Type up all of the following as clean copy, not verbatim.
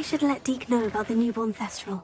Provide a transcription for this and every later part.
should let Deke know about the newborn Thestral.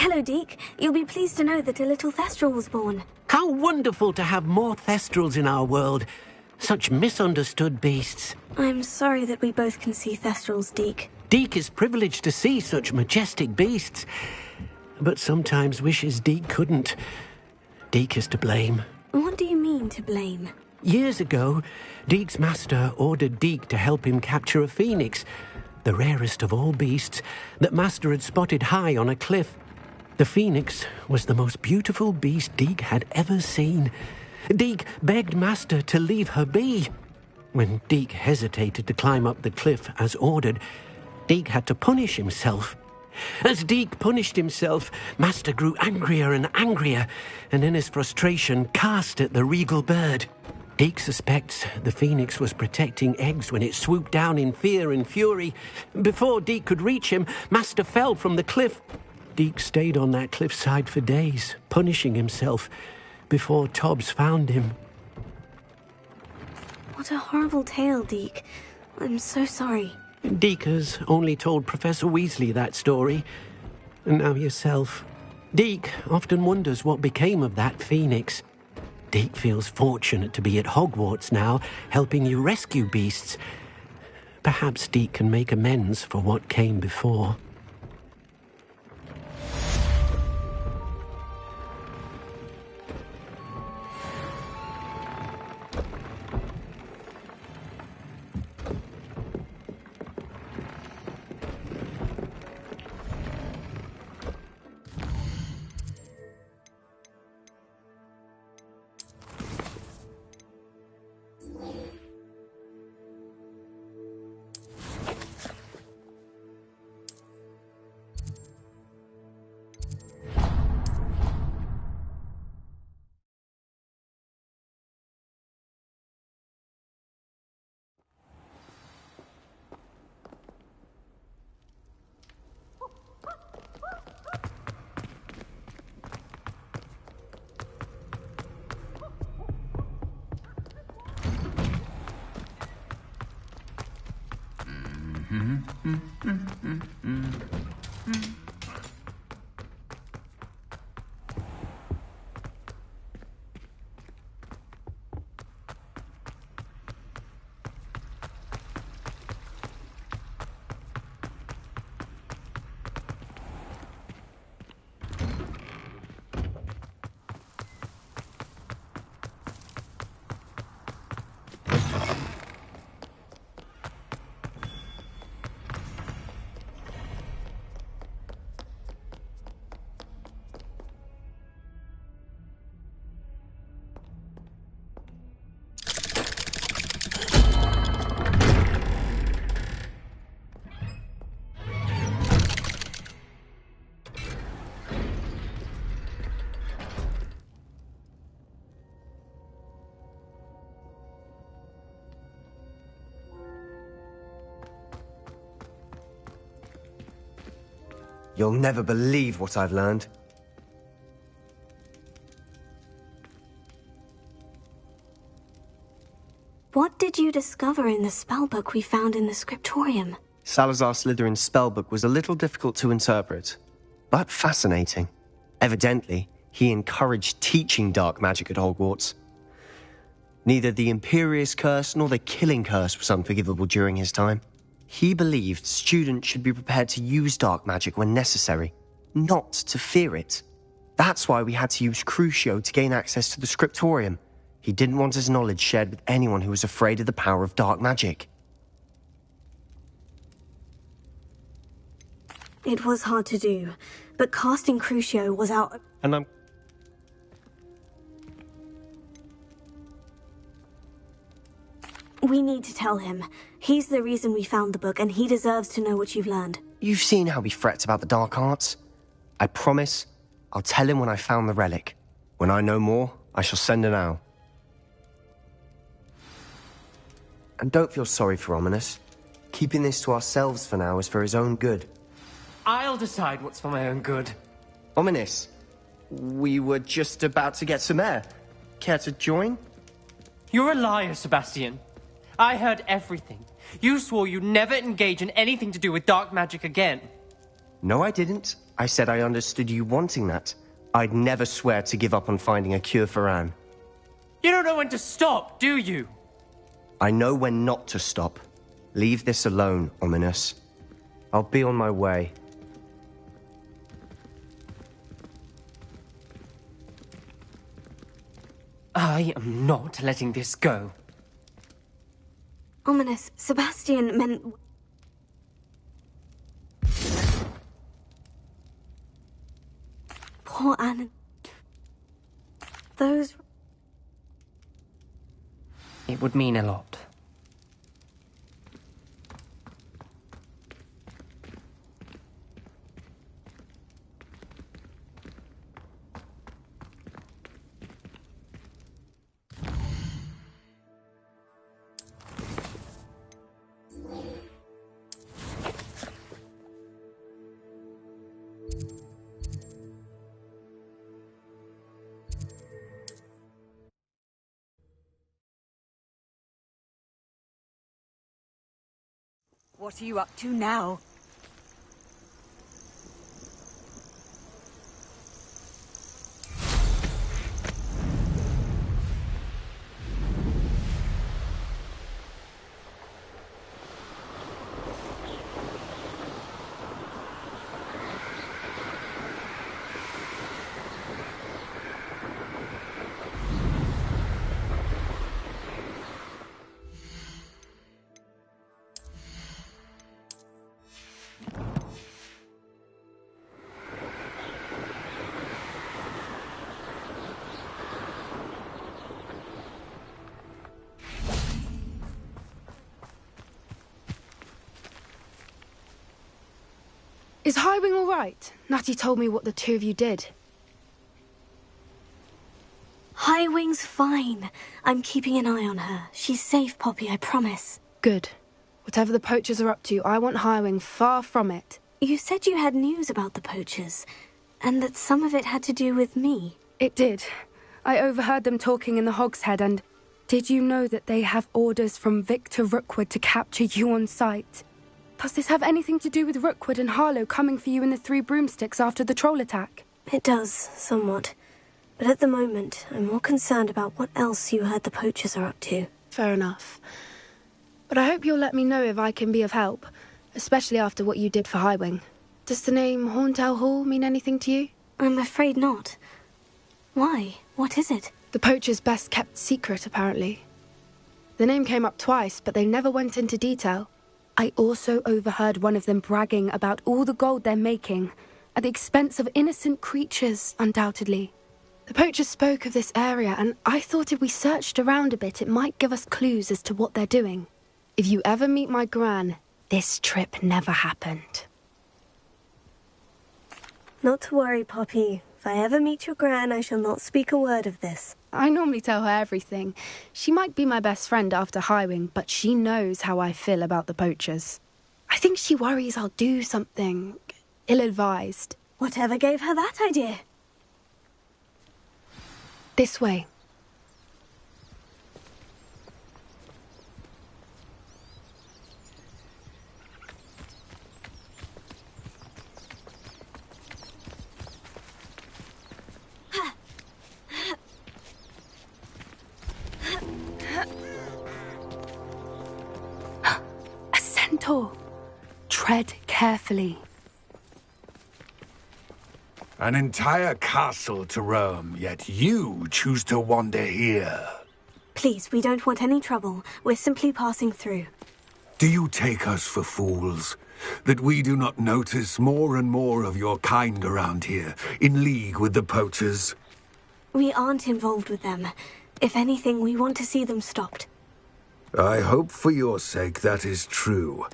Hello, Deke. You'll be pleased to know that a little Thestral was born. How wonderful to have more Thestrals in our world. Such misunderstood beasts. I'm sorry that we both can see Thestrals, Deke. Deke is privileged to see such majestic beasts, but sometimes wishes Deke couldn't. Deke is to blame. What do you mean, to blame? Years ago, Deke's master ordered Deke to help him capture a phoenix, the rarest of all beasts, that master had spotted high on a cliff. The phoenix was the most beautiful beast Deke had ever seen. Deke begged master to leave her be. When Deke hesitated to climb up the cliff as ordered, Deke had to punish himself. As Deke punished himself, master grew angrier and angrier, and in his frustration cast at the regal bird. Deke suspects the phoenix was protecting eggs when it swooped down in fear and fury. Before Deke could reach him, master fell from the cliff. Deke stayed on that cliffside for days, punishing himself, before Tobbs found him. What a horrible tale, Deke. I'm so sorry. Deke has only told Professor Weasley that story, and now yourself. Deke often wonders what became of that phoenix. Deke feels fortunate to be at Hogwarts now, helping you rescue beasts. Perhaps Deke can make amends for what came before. You'll never believe what I've learned. What did you discover in the spellbook we found in the scriptorium? Salazar Slytherin's spellbook was a little difficult to interpret, but fascinating. Evidently, he encouraged teaching dark magic at Hogwarts. Neither the Imperious Curse nor the Killing Curse was unforgivable during his time. He believed students should be prepared to use dark magic when necessary, not to fear it. That's why we had to use Crucio to gain access to the scriptorium. He didn't want his knowledge shared with anyone who was afraid of the power of dark magic. It was hard to do, but casting Crucio was our... And We need to tell him. He's the reason we found the book, and he deserves to know what you've learned. You've seen how he frets about the dark arts. I promise, I'll tell him when I found the relic. When I know more, I shall send an owl. And don't feel sorry for Ominis. Keeping this to ourselves for now is for his own good. I'll decide what's for my own good. Ominis, we were just about to get some air. Care to join? You're a liar, Sebastian. I heard everything. You swore you'd never engage in anything to do with dark magic again. No, I didn't. I said I understood you wanting that. I'd never swear to give up on finding a cure for Anne. You don't know when to stop, do you? I know when not to stop. Leave this alone, Ominis. I'll be on my way. I am not letting this go. Ominis, Sebastian meant... Poor Anne. Those... It would mean a lot. What are you up to now? Is Highwing all right? Natty told me what the two of you did. Highwing's fine. I'm keeping an eye on her. She's safe, Poppy, I promise. Good. Whatever the poachers are up to, I want Highwing far from it. You said you had news about the poachers, and that some of it had to do with me. It did. I overheard them talking in the Hogshead, and did you know that they have orders from Victor Rookwood to capture you on sight? Does this have anything to do with Rookwood and Harlow coming for you in the Three Broomsticks after the troll attack? It does, somewhat. But at the moment, I'm more concerned about what else you heard the poachers are up to. Fair enough. But I hope you'll let me know if I can be of help, especially after what you did for Highwing. Does the name Horntail Hall mean anything to you? I'm afraid not. Why? What is it? The poachers' best kept secret, apparently. The name came up twice, but they never went into detail. I also overheard one of them bragging about all the gold they're making, at the expense of innocent creatures, undoubtedly. The poachers spoke of this area, and I thought if we searched around a bit, it might give us clues as to what they're doing. If you ever meet my gran, this trip never happened. Not to worry, Poppy. If I ever meet your gran, I shall not speak a word of this. I normally tell her everything. She might be my best friend after Highwing, but she knows how I feel about the poachers. I think she worries I'll do something ill-advised. Whatever gave her that idea? This way. A centaur. Tread carefully. An entire castle to roam, yet you choose to wander here. Please, we don't want any trouble. We're simply passing through. Do you take us for fools? That we do not notice more and more of your kind around here, in league with the poachers? We aren't involved with them. If anything, we want to see them stopped. I hope for your sake that is true.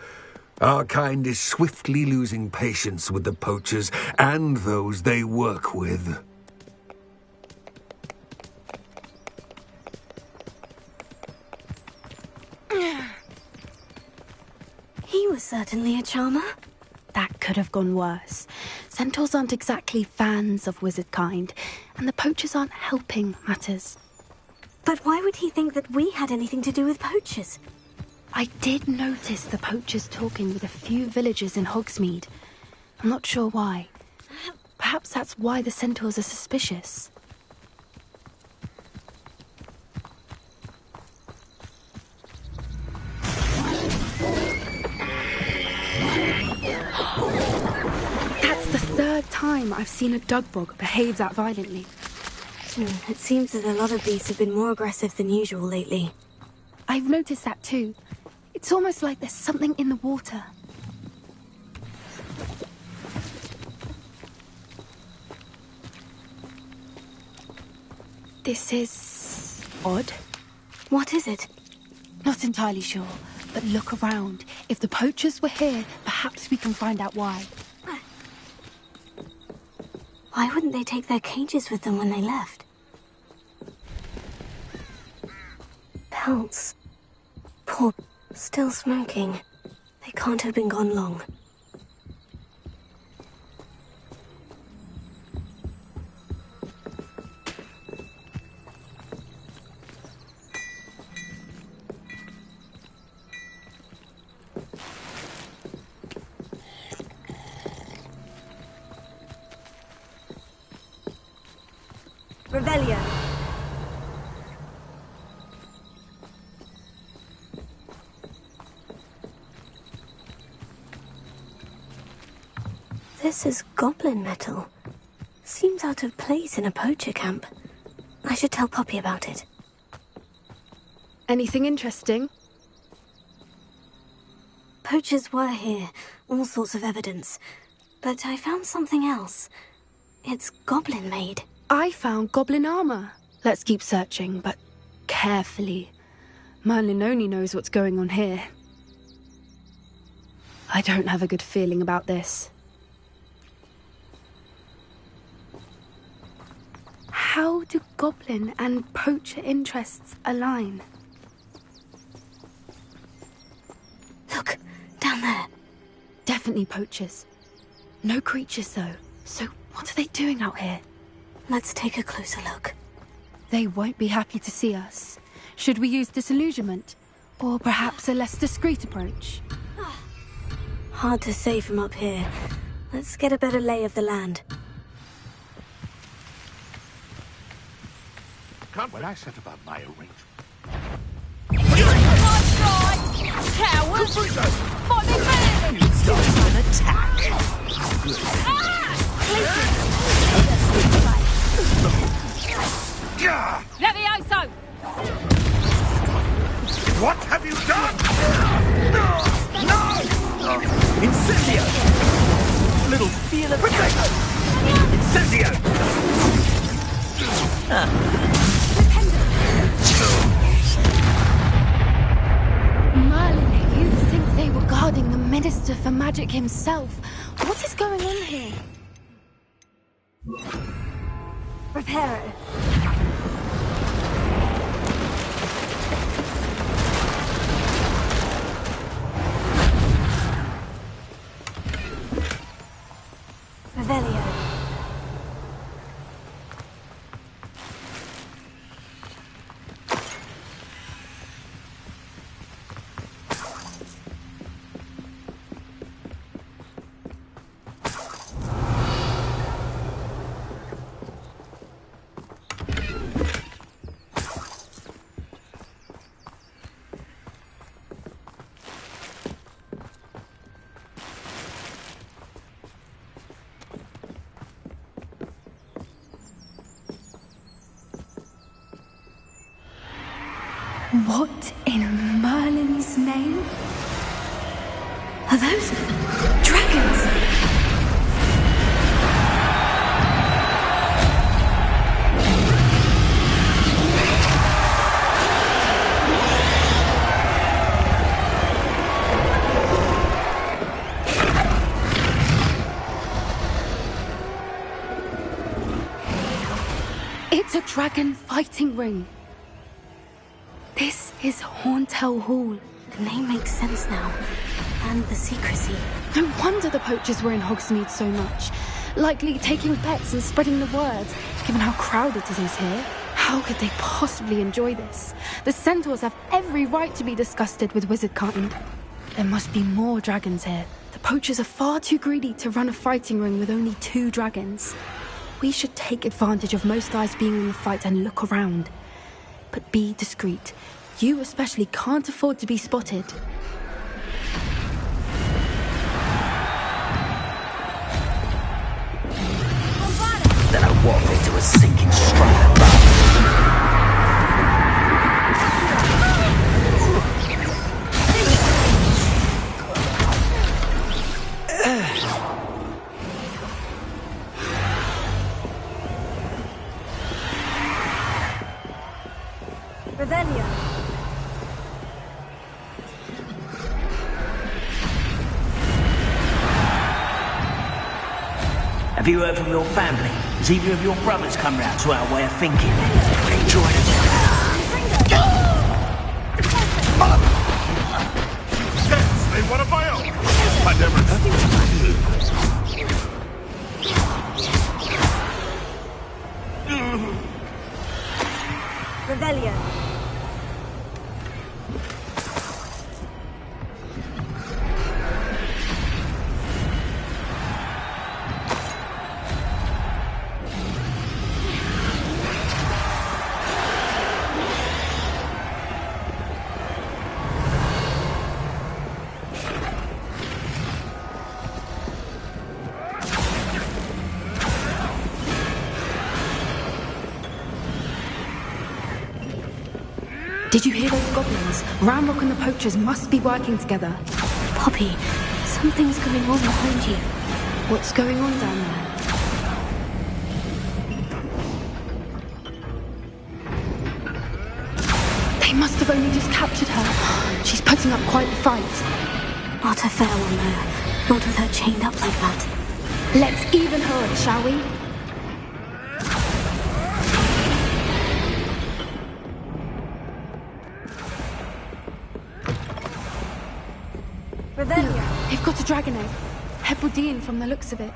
Our kind is swiftly losing patience with the poachers and those they work with. He was certainly a charmer. That could have gone worse. Centaurs aren't exactly fans of wizard kind, and the poachers aren't helping matters. But why would he think that we had anything to do with poachers? I did notice the poachers talking with a few villagers in Hogsmeade. I'm not sure why. Perhaps that's why the centaurs are suspicious. That's the third time I've seen a Dugbog behave that violently. It seems that a lot of these have been more aggressive than usual lately. I've noticed that too. It's almost like there's something in the water. This is odd. What is it? Not entirely sure, but look around. If the poachers were here, perhaps we can find out why. Why wouldn't they take their cages with them when they left? Pelts. Poor, still smoking. They can't have been gone long. Revelio. This is goblin metal. Seems out of place in a poacher camp. I should tell Poppy about it. Anything interesting? Poachers were here, all sorts of evidence. But I found something else. It's goblin made. I found goblin armor. Let's keep searching, but carefully. Merlin only knows what's going on here. I don't have a good feeling about this. How do goblin and poacher interests align? Look, down there. Definitely poachers. No creatures, though. So what are they doing out here? Let's take a closer look. They won't be happy to see us. Should we use disillusionment? Or perhaps a less discreet approach? Hard to say from up here. Let's get a better lay of the land. Can't when I set about my arrangement. Cowards! Fight me back! An attack. Levioso! What have you done? No! Incendio! Little feel of potato! Incendio! Merlin, you think they were guarding the Minister for Magic himself? What is going on here? Reparo. Revelio. What in Merlin's name? Are those dragons? It's a dragon fighting ring. This is Hauntel Hall. The name makes sense now. And the secrecy. No wonder the poachers were in Hogsmeade so much. Likely taking bets and spreading the word, given how crowded it is here. How could they possibly enjoy this? The centaurs have every right to be disgusted with wizardkind. There must be more dragons here. The poachers are far too greedy to run a fighting ring with only 2 dragons. We should take advantage of most eyes being in the fight and look around. But be discreet. You especially can't afford to be spotted. Then I walk into a sinking strike above. Revelio. Have you heard from your family? Has either of your brothers come round to our way of thinking? They join us. Yes, they want a bio! I never... Revelio. Did you hear those goblins? Ramrock and the poachers must be working together. Poppy, something's going on behind you. What's going on down there? They must have only just captured her. She's putting up quite the fight. Not a fair one, though. Not with her chained up like that. Let's even her, shall we? Revelio. They've got a dragon egg. Hebridean from the looks of it.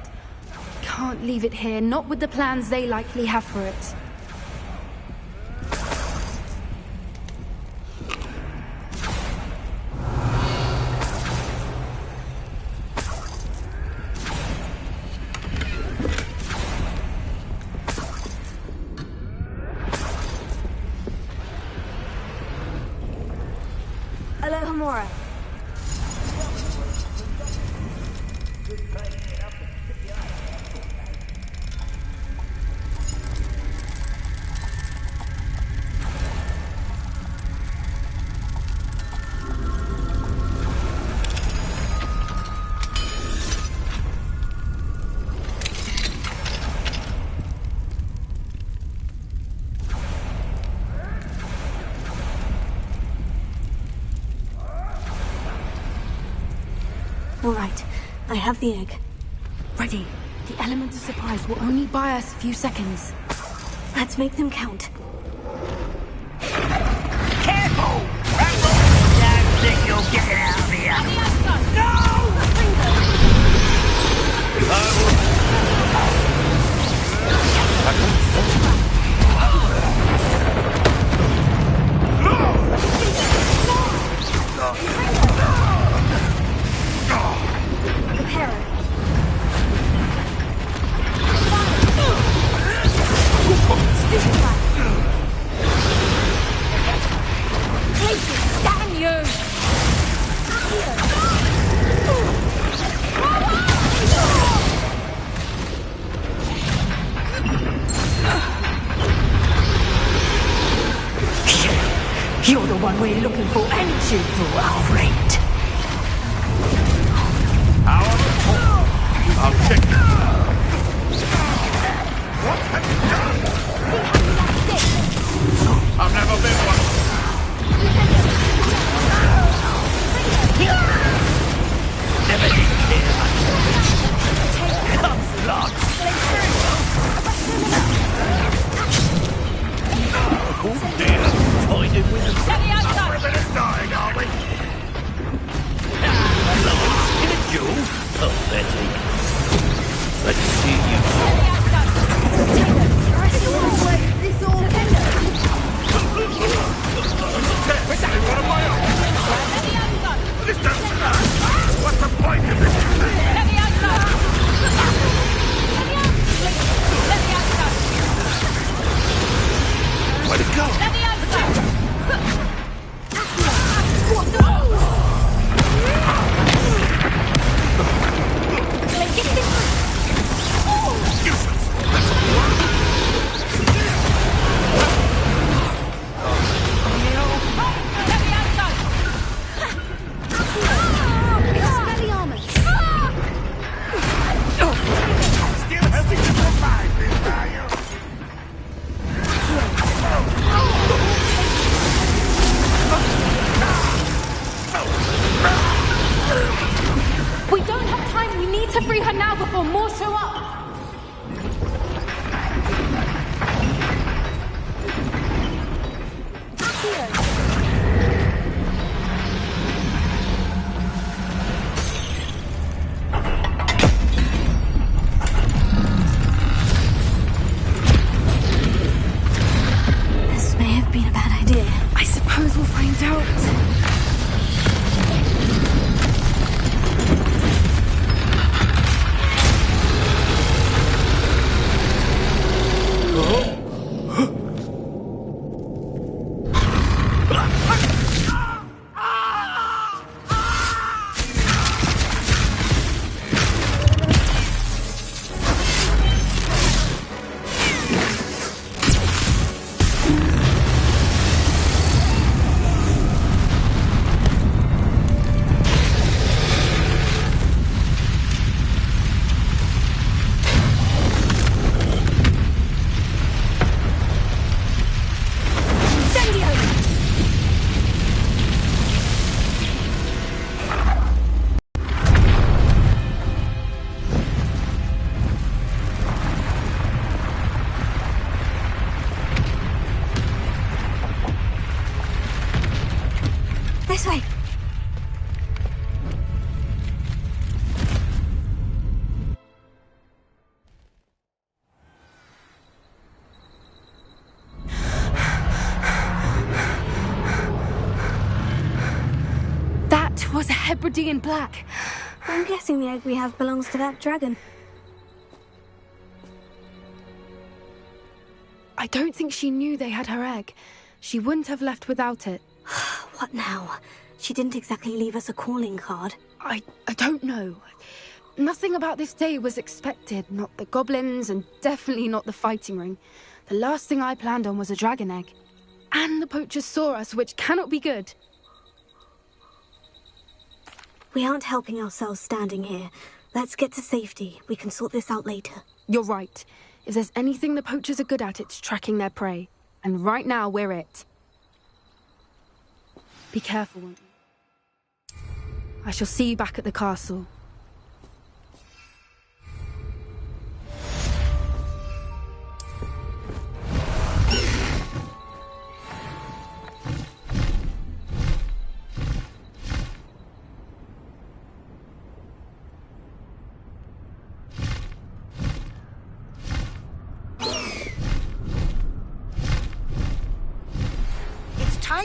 Can't leave it here, not with the plans they likely have for it. Gamora. All right, I have the egg. Ready. The element of surprise will only buy us a few seconds. Let's make them count. Careful! Don't think you'll get it out of here. Damn you! You're the one we're looking for, ain't you, Alfred? I'll check it. What have you done? I've never been one. Never did care much for it. Come, lads. Oh dear, fighting with us. Everybody's dying, are we? In a duel? Pathetic. Let's see you. This doesn't matter. What's the point of this? Where'd it go? Still helping to survive this, are you? We don't have time. We need to free her now before more show up. This may have been a bad idea. I suppose we'll find out. This way. That was a Hebridean black. I'm guessing the egg we have belongs to that dragon. I don't think she knew they had her egg. She wouldn't have left without it. What now? She didn't exactly leave us a calling card. I don't know. Nothing about this day was expected. Not the goblins, and definitely not the fighting ring. The last thing I planned on was a dragon egg. And the poachers saw us, which cannot be good. We aren't helping ourselves standing here. Let's get to safety. We can sort this out later. You're right. If there's anything the poachers are good at, it's tracking their prey. And right now, we're it. Be careful, won't you? I shall see you back at the castle.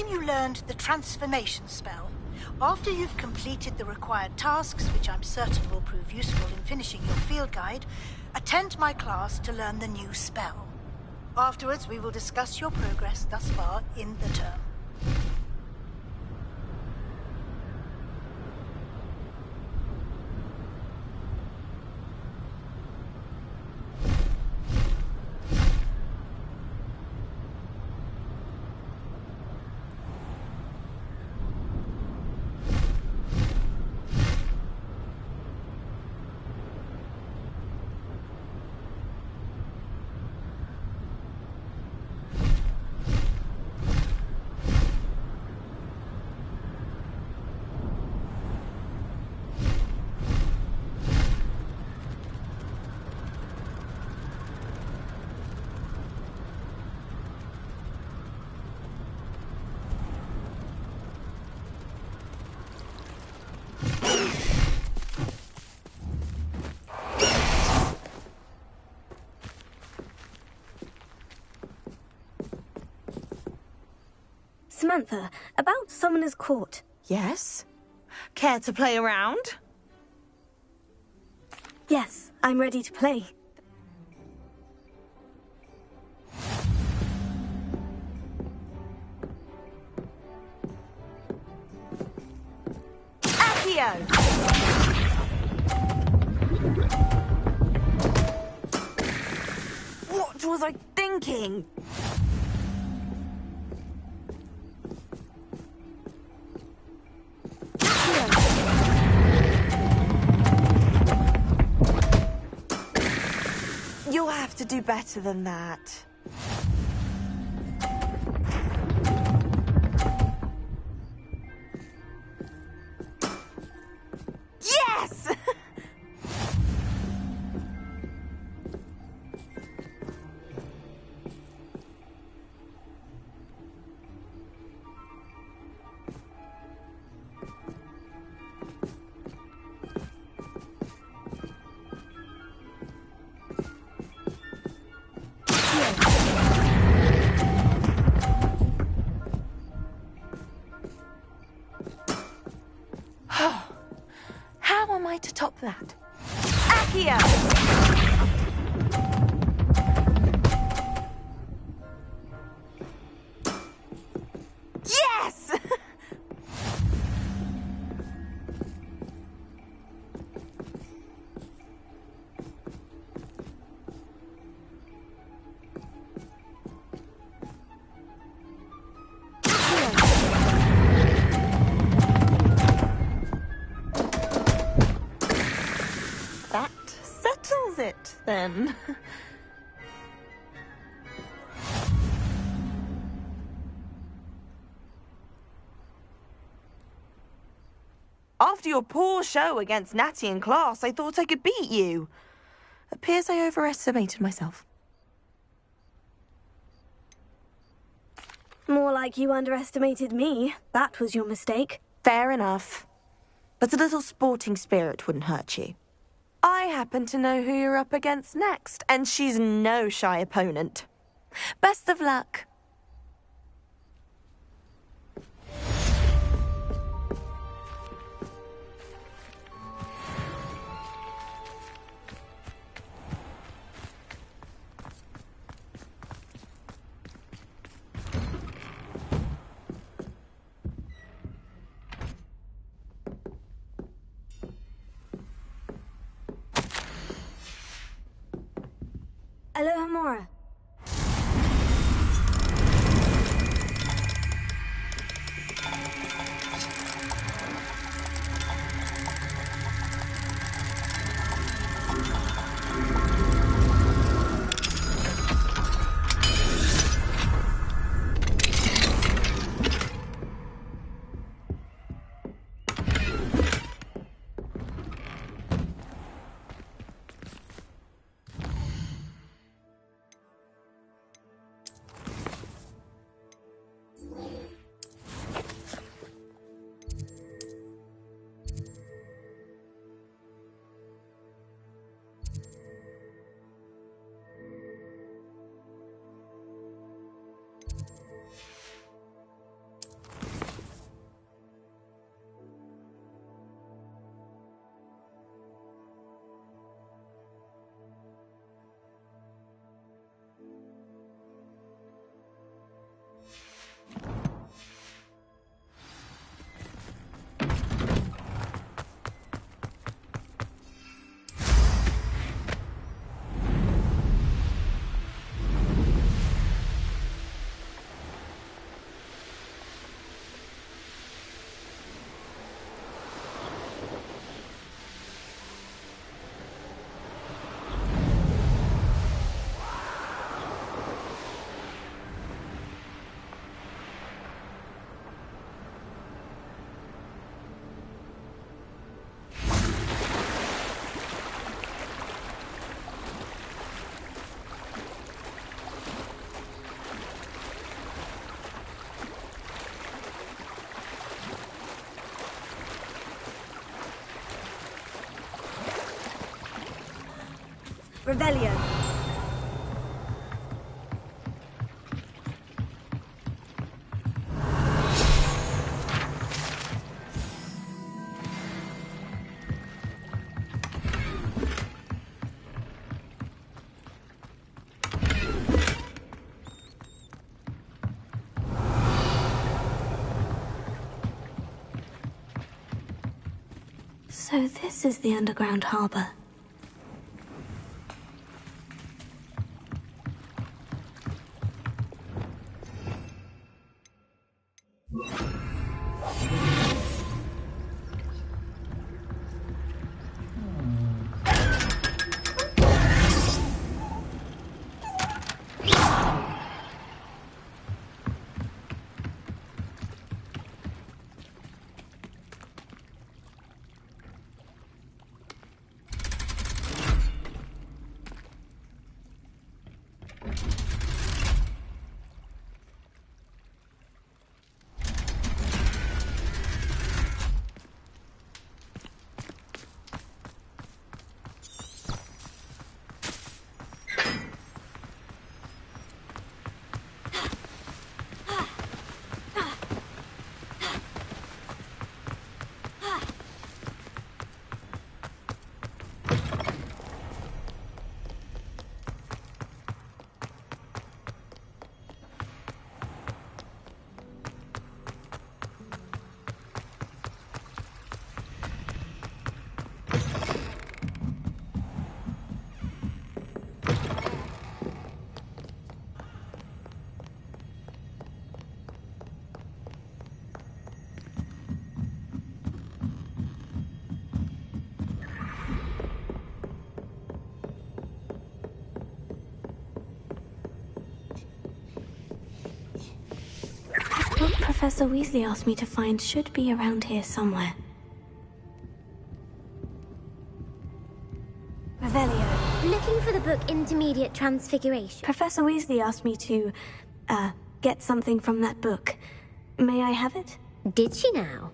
You learned the transformation spell. After you've completed the required tasks, which I'm certain will prove useful in finishing your field guide, attend my class to learn the new spell. Afterwards, we will discuss your progress thus far in the term. Samantha, about Summoner's Court. Yes? Care to play around? Yes, I'm ready to play. Accio! What was I thinking? You'll have to do better than that. Yes! How am I to top that? Accio! Yes! That settles it, then. After your poor show against Natty in class, I thought I could beat you. Appears I overestimated myself. More like you underestimated me. That was your mistake. Fair enough. But a little sporting spirit wouldn't hurt you. I happen to know who you're up against next, and she's no shy opponent. Best of luck. Alohomora. Rebellion. So this is the underground harbor. The book Professor Weasley asked me to find should be around here somewhere. Revelio. Looking for the book Intermediate Transfiguration. Professor Weasley asked me to, get something from that book. May I have it? Did she now?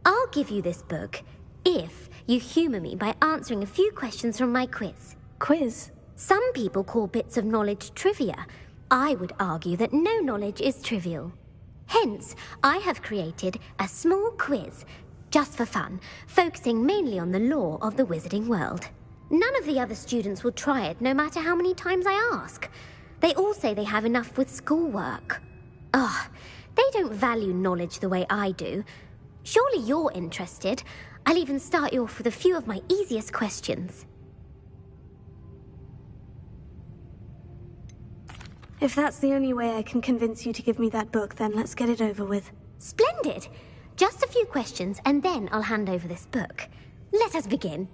I'll give you this book if you humor me by answering a few questions from my quiz. Quiz? Some people call bits of knowledge trivia. I would argue that no knowledge is trivial. Hence, I have created a small quiz, just for fun, focusing mainly on the lore of the wizarding world. None of the other students will try it, no matter how many times I ask. They all say they have enough with schoolwork. Ugh, they don't value knowledge the way I do. Surely you're interested. I'll even start you off with a few of my easiest questions. Professor Weasley asked me to find should be around here somewhere. Revelio. Looking for the book Intermediate Transfiguration. Professor Weasley asked me to, get something from that book. May I have it? Did she now? I'll give you this book if you humor me by answering a few questions from my quiz. Quiz? If that's the only way I can convince you to give me that book, then let's get it over with. Splendid! Just a few questions, and then I'll hand over this book. Let us begin.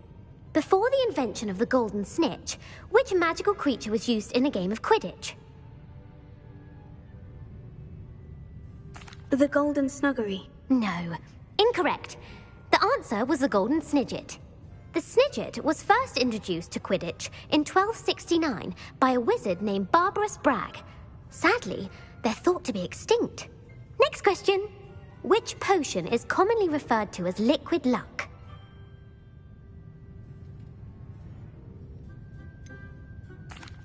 Before the invention of the golden snitch, which magical creature was used in a game of Quidditch? The golden snuggery. No. Incorrect. The answer was the golden snidget. The snidget was first introduced to Quidditch in 1269 by a wizard named Barbarous Bragg. Sadly, they're thought to be extinct. Next question. Which potion is commonly referred to as liquid luck?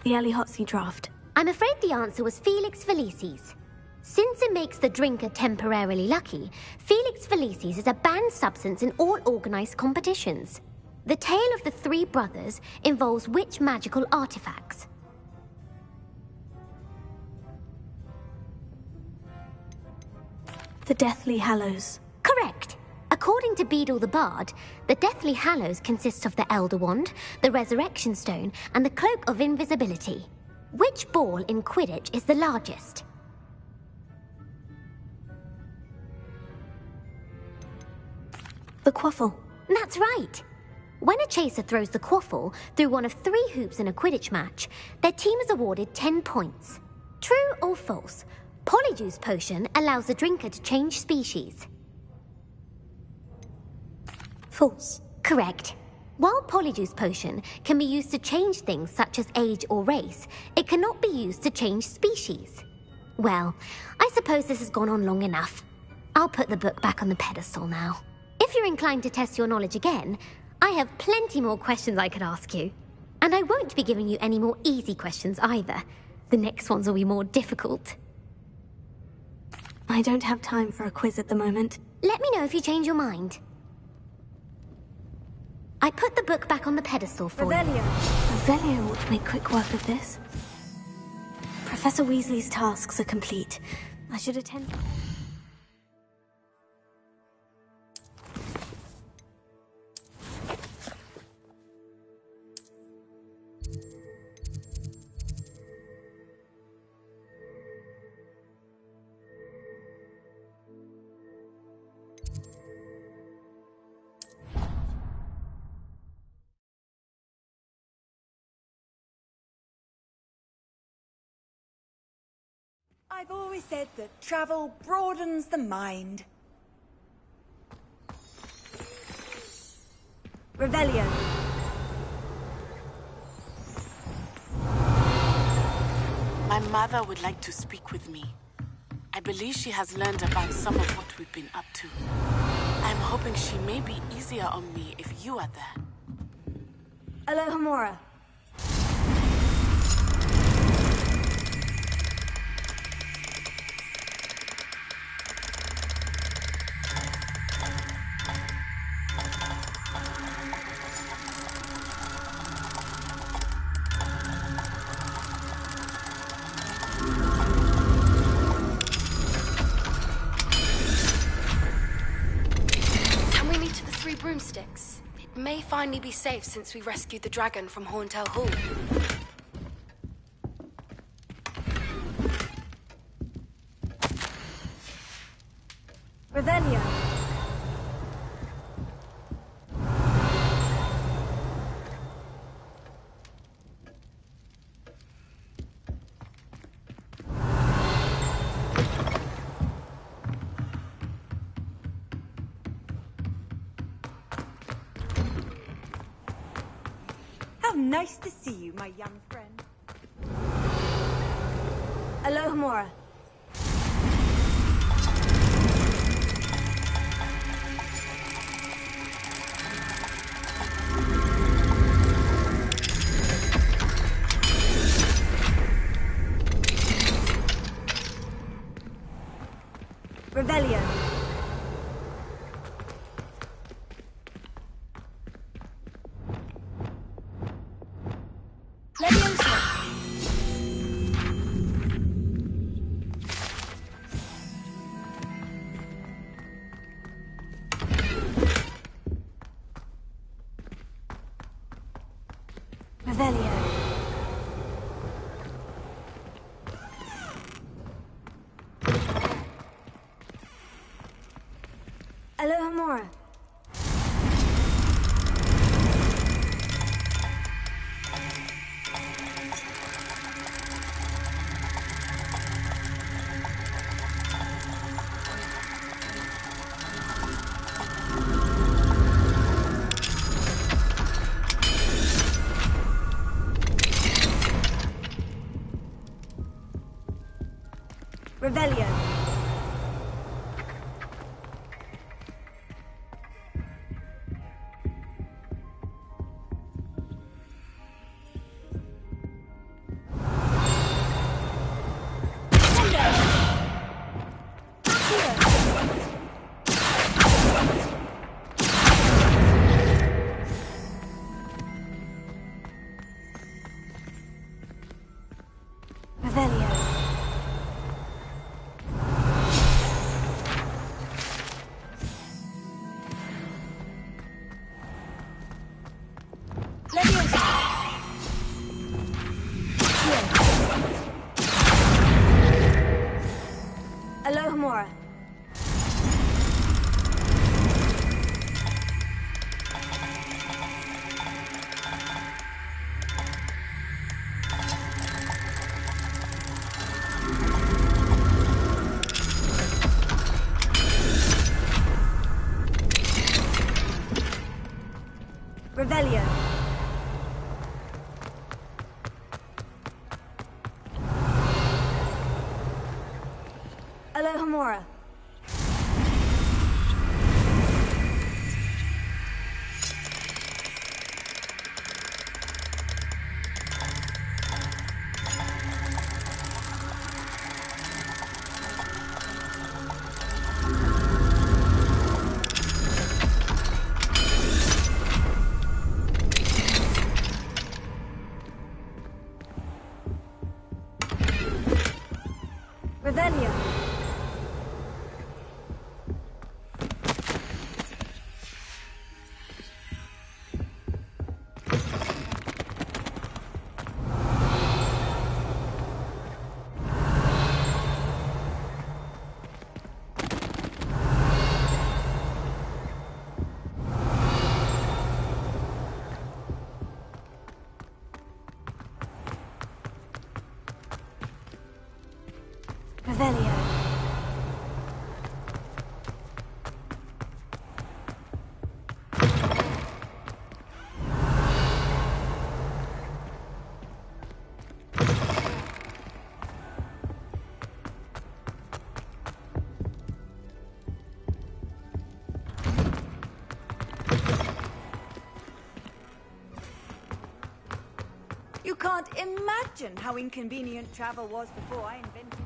The Aliotzi draft. I'm afraid the answer was Felix Felicis. Since it makes the drinker temporarily lucky, Felix Felicis is a banned substance in all organized competitions. The tale of the three brothers involves which magical artifacts? The Deathly Hallows. Correct. According to Beadle the Bard, the Deathly Hallows consists of the Elder Wand, the Resurrection Stone, and the Cloak of Invisibility. Which ball in Quidditch is the largest? The Quaffle. That's right. When a chaser throws the quaffle through one of 3 hoops in a Quidditch match, their team is awarded 10 points. True or false? Polyjuice Potion allows the drinker to change species. False. Correct. While Polyjuice Potion can be used to change things such as age or race, it cannot be used to change species. Well, I suppose this has gone on long enough. I'll put the book back on the pedestal now. If you're inclined to test your knowledge again, I have plenty more questions I could ask you. And I won't be giving you any more easy questions either. The next ones will be more difficult. I don't have time for a quiz at the moment. Let me know if you change your mind. I put the book back on the pedestal for you. Revelio ought to make quick work of this. Professor Weasley's tasks are complete. I should attend... I've always said that travel broadens the mind. Revelio. My mother would like to speak with me. I believe she has learned about some of what we've been up to. I'm hoping she may be easier on me if you are there. Alohomora. Broomsticks. It may finally be safe since we rescued the dragon from Horntail Hall. Revelio. Nice to see you, my young friend. Alohomora. Revelio. Alohomora. Revelio. Alohomora. Revelio. Alohomora. Revelio. Revelio. You can't imagine how inconvenient travel was before I invented.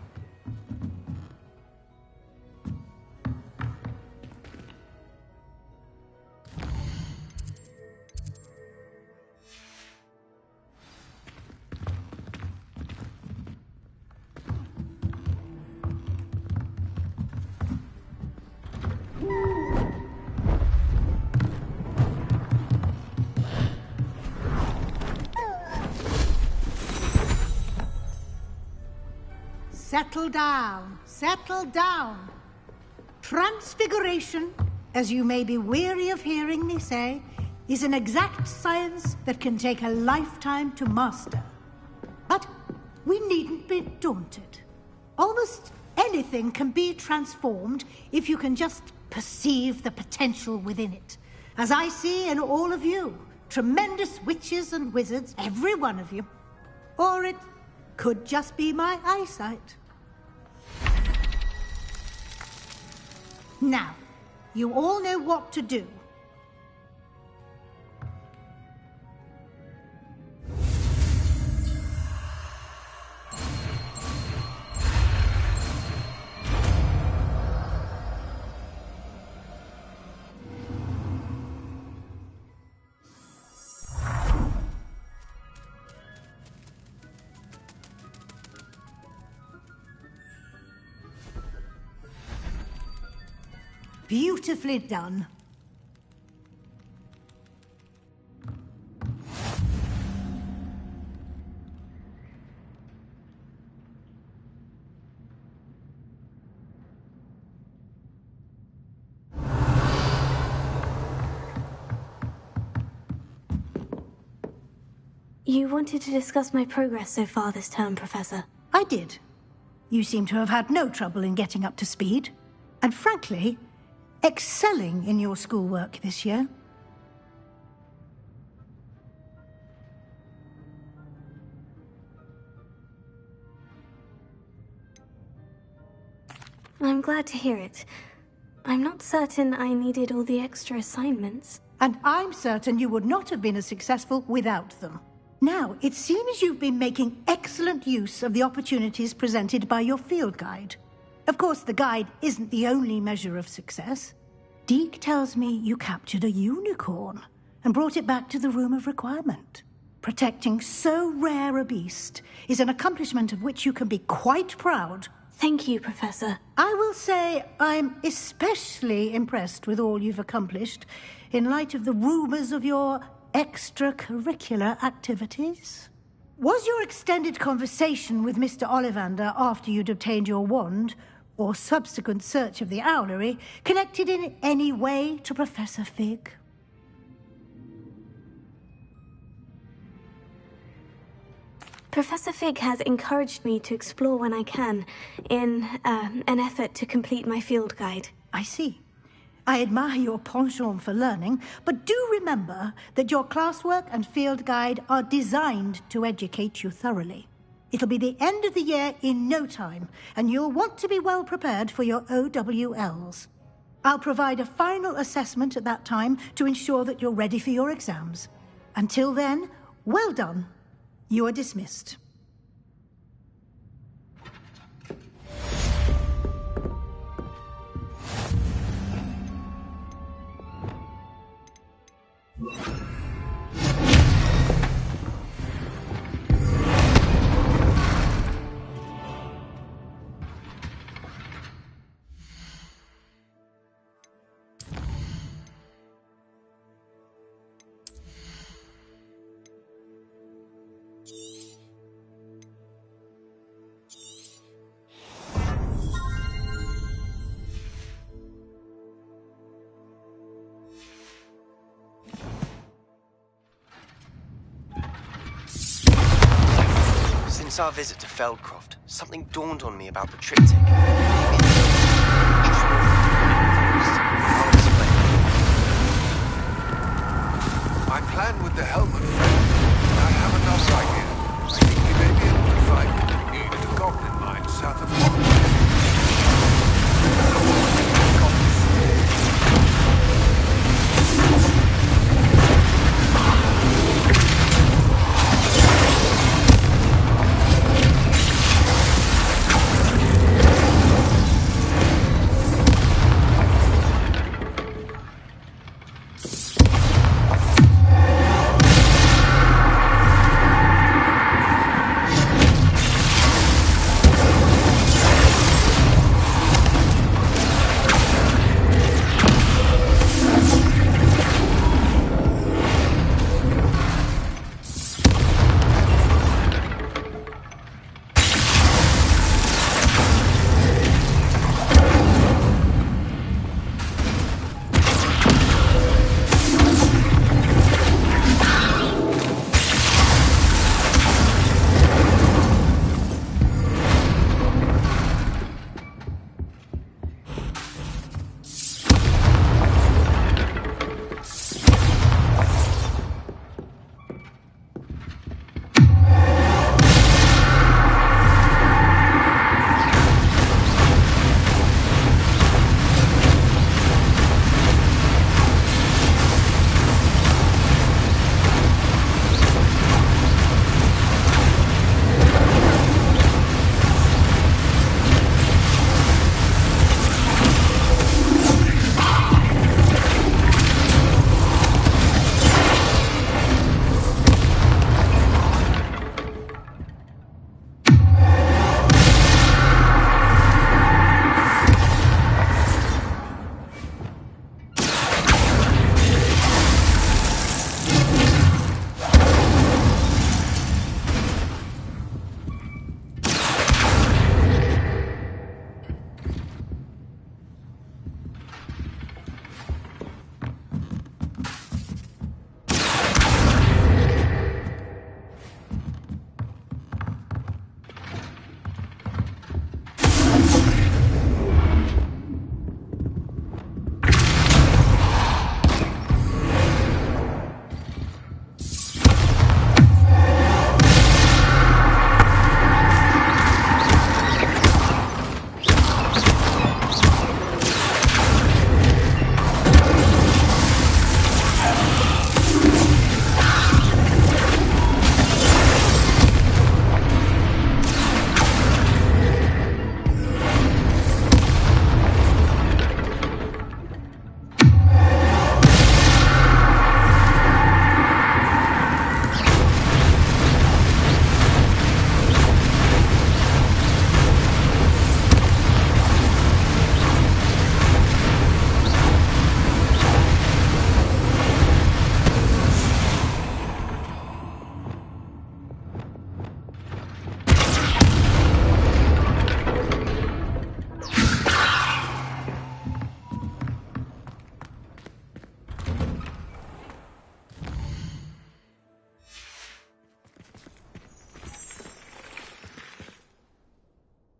Settle down, settle down. Transfiguration, as you may be weary of hearing me say, is an exact science that can take a lifetime to master. But we needn't be daunted. Almost anything can be transformed if you can just perceive the potential within it. As I see in all of you, tremendous witches and wizards, every one of you. Or it could just be my eyesight. Now, you all know what to do. Beautifully done. You wanted to discuss my progress so far this term, Professor. I did. You seem to have had no trouble in getting up to speed. And frankly, excelling in your schoolwork this year. I'm glad to hear it. I'm not certain I needed all the extra assignments. And I'm certain you would not have been as successful without them. Now, it seems you've been making excellent use of the opportunities presented by your field guide. Of course, the guide isn't the only measure of success. Deke tells me you captured a unicorn and brought it back to the Room of Requirement. Protecting so rare a beast is an accomplishment of which you can be quite proud. Thank you, Professor. I will say I'm especially impressed with all you've accomplished in light of the rumors of your extracurricular activities. Was your extended conversation with Mr. Ollivander after you'd obtained your wand, or subsequent search of the owlery, connected in any way to Professor Fig? Professor Fig has encouraged me to explore when I can, in an effort to complete my field guide. I see. I admire your penchant for learning, but do remember that your classwork and field guide are designed to educate you thoroughly. It'll be the end of the year in no time, and you'll want to be well prepared for your OWLs. I'll provide a final assessment at that time to ensure that you're ready for your exams. Until then, well done. You are dismissed. Since our visit to Feldcroft, something dawned on me about the triptych. I'll explain. My plan with the helmet, friend. I have enough idea. I think we may be able to find what we need at a goblin mine south of Monaco.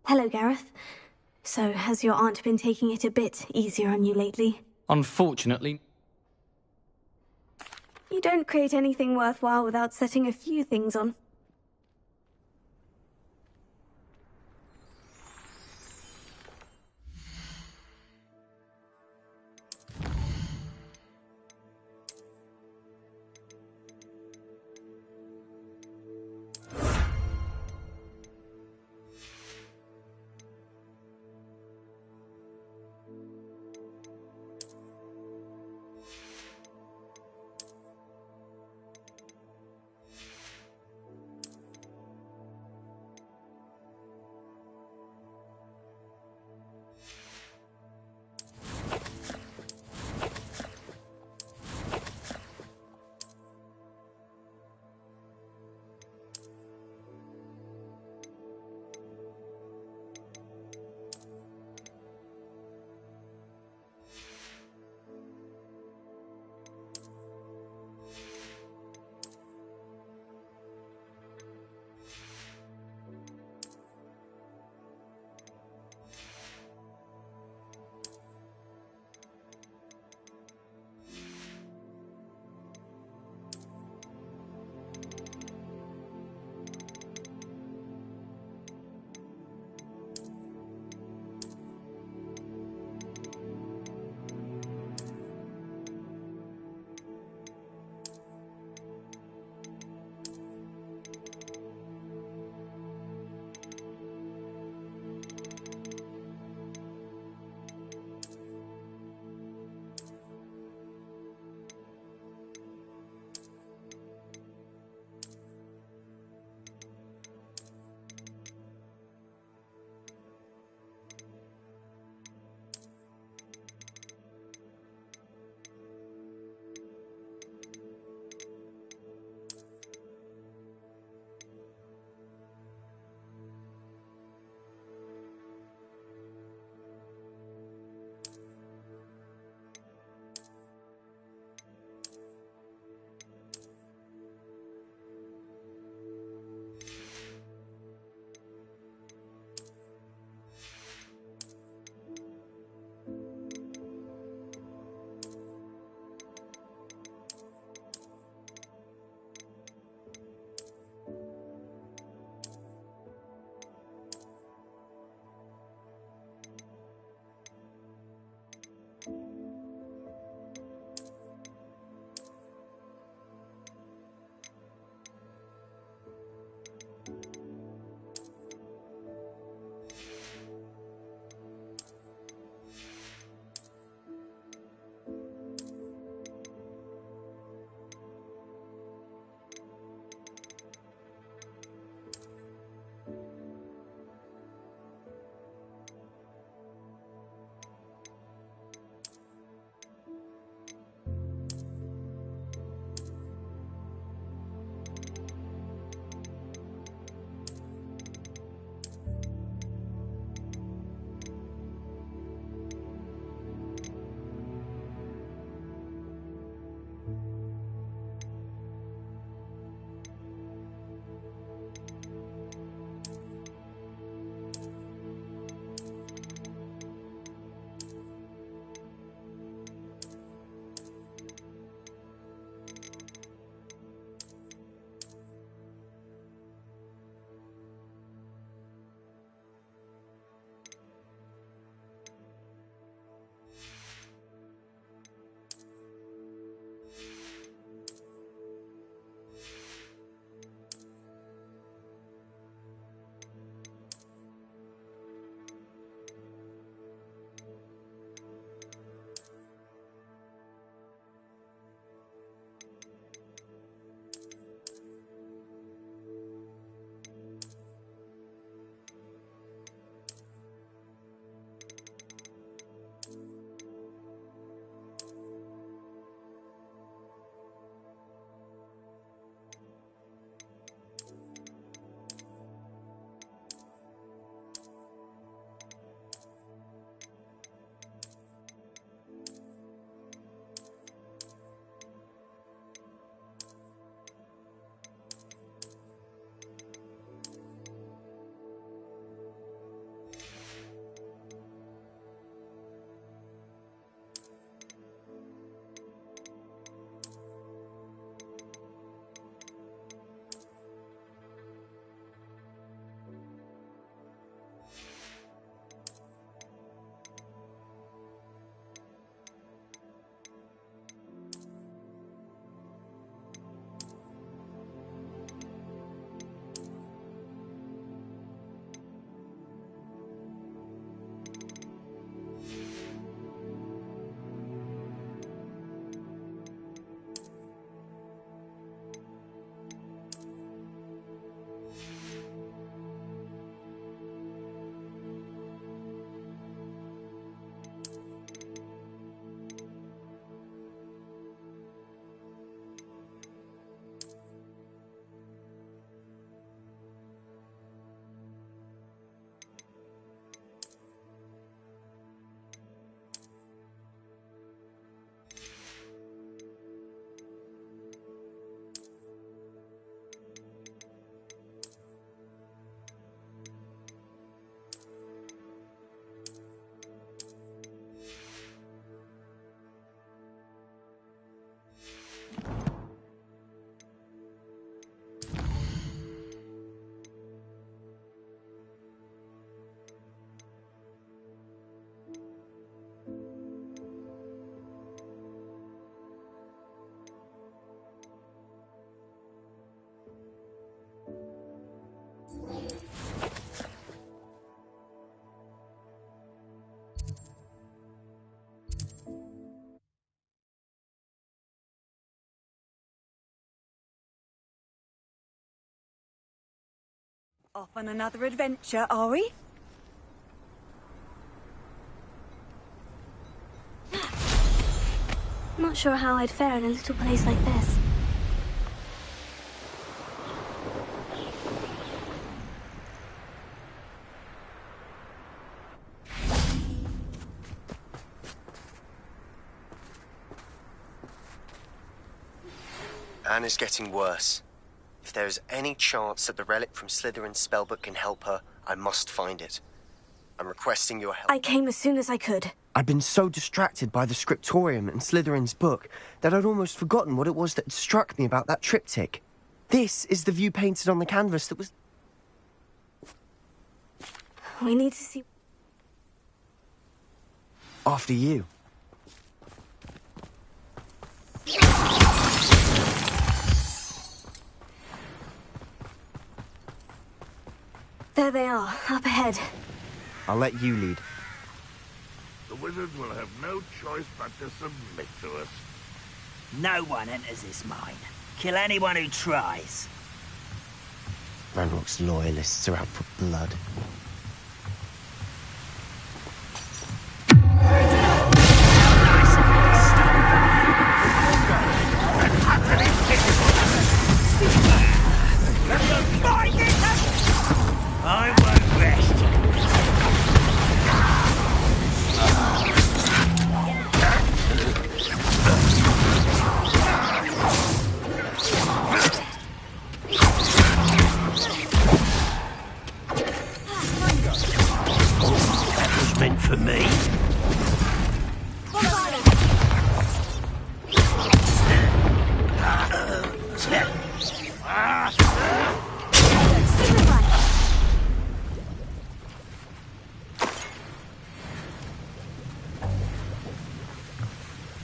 Hello, Gareth. So, has your aunt been taking it a bit easier on you lately? Unfortunately. You don't create anything worthwhile without setting a few things on. Off on another adventure, are we? Not sure how I'd fare in a little place like this. Anne is getting worse. If there is any chance that the relic from Slytherin's spellbook can help her, I must find it. I'm requesting your help. I came as soon as I could. I'd been so distracted by the scriptorium and Slytherin's book that I'd almost forgotten what it was that struck me about that triptych. This is the view painted on the canvas that was... We need to see... After you. There they are, up ahead. I'll let you lead. The wizards will have no choice but to submit to us. No one enters this mine. Kill anyone who tries. Ranrock's loyalists are out for blood. I won't rest. That was meant for me.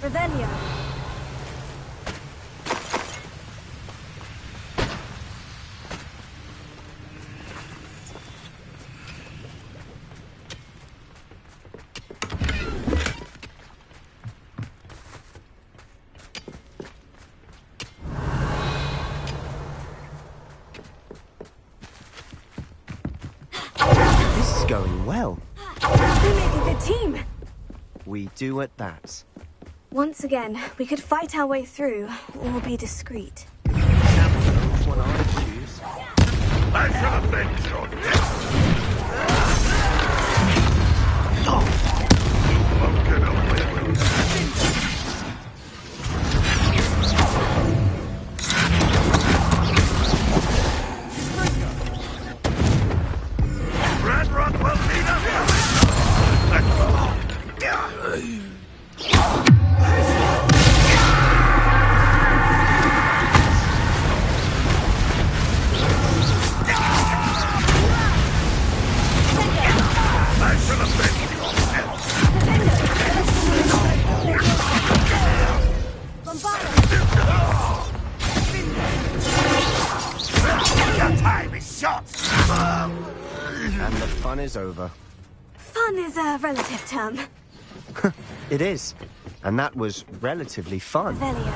Revelio. This is going well. We make a good team. We do at that. Once again, we could fight our way through, or be discreet. What I choose. I shall avenge your death. You won't get away with that. Ranrock will need us. Your time is short. And the fun is over. Fun is a relative term. It is. And that was relatively fun. Revelio.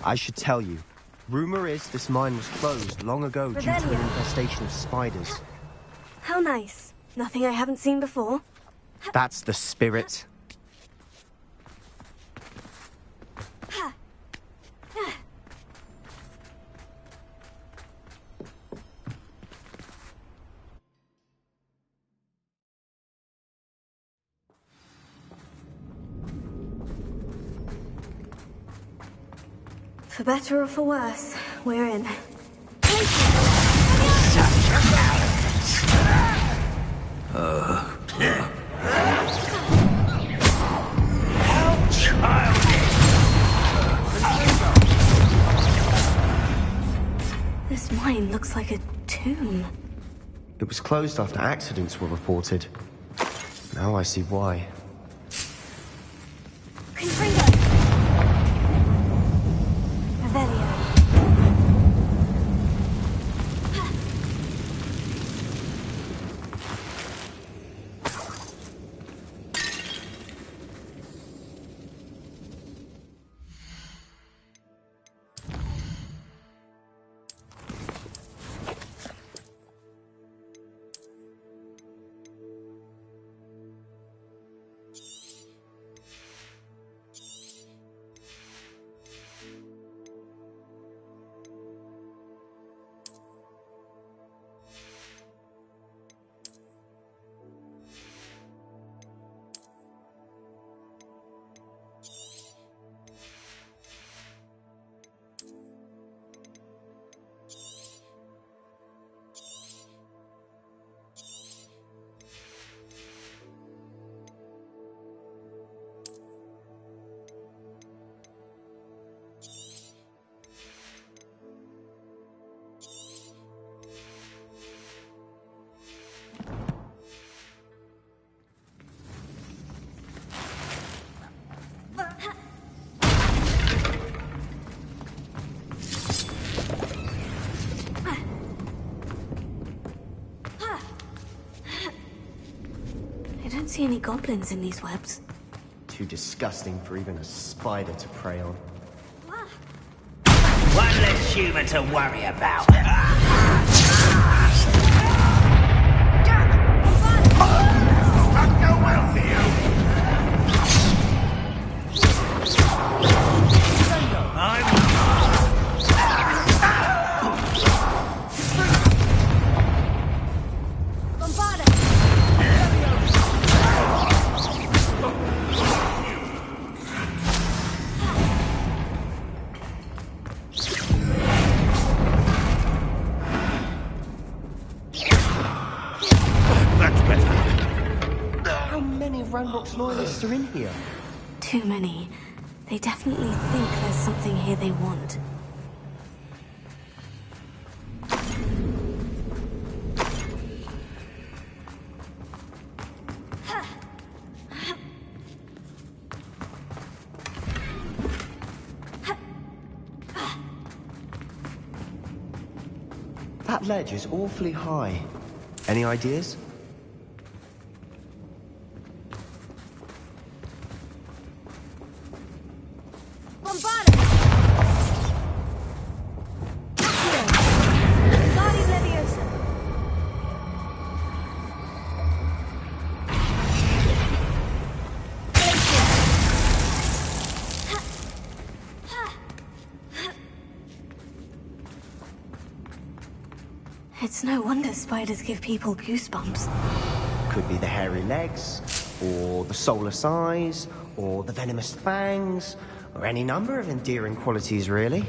I should tell you. Rumor is this mine was closed long ago due to an infestation of spiders. How nice. Nothing I haven't seen before. That's the spirit. For better or for worse, we're in. This mine looks like a tomb. It was closed after accidents were reported. Now I see why. Confringo! Revelio. I don't see any goblins in these webs. Too disgusting for even a spider to prey on. One less human to worry about. Not go well for you. Ranrock's loyalists are in here. Too many. They definitely think there's something here they want. That ledge is awfully high. Any ideas? It's no wonder spiders give people goosebumps. Could be the hairy legs, or the soulless eyes, or the venomous fangs, or any number of endearing qualities, really.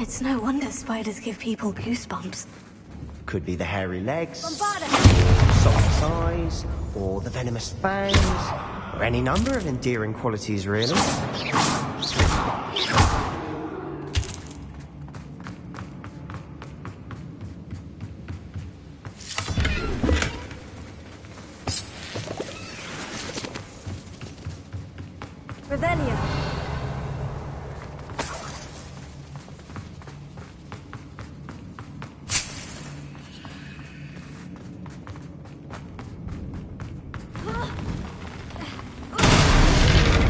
It's no wonder spiders give people goosebumps. Could be the hairy legs, soulless eyes, or the venomous fangs, or any number of endearing qualities, really. Revelio.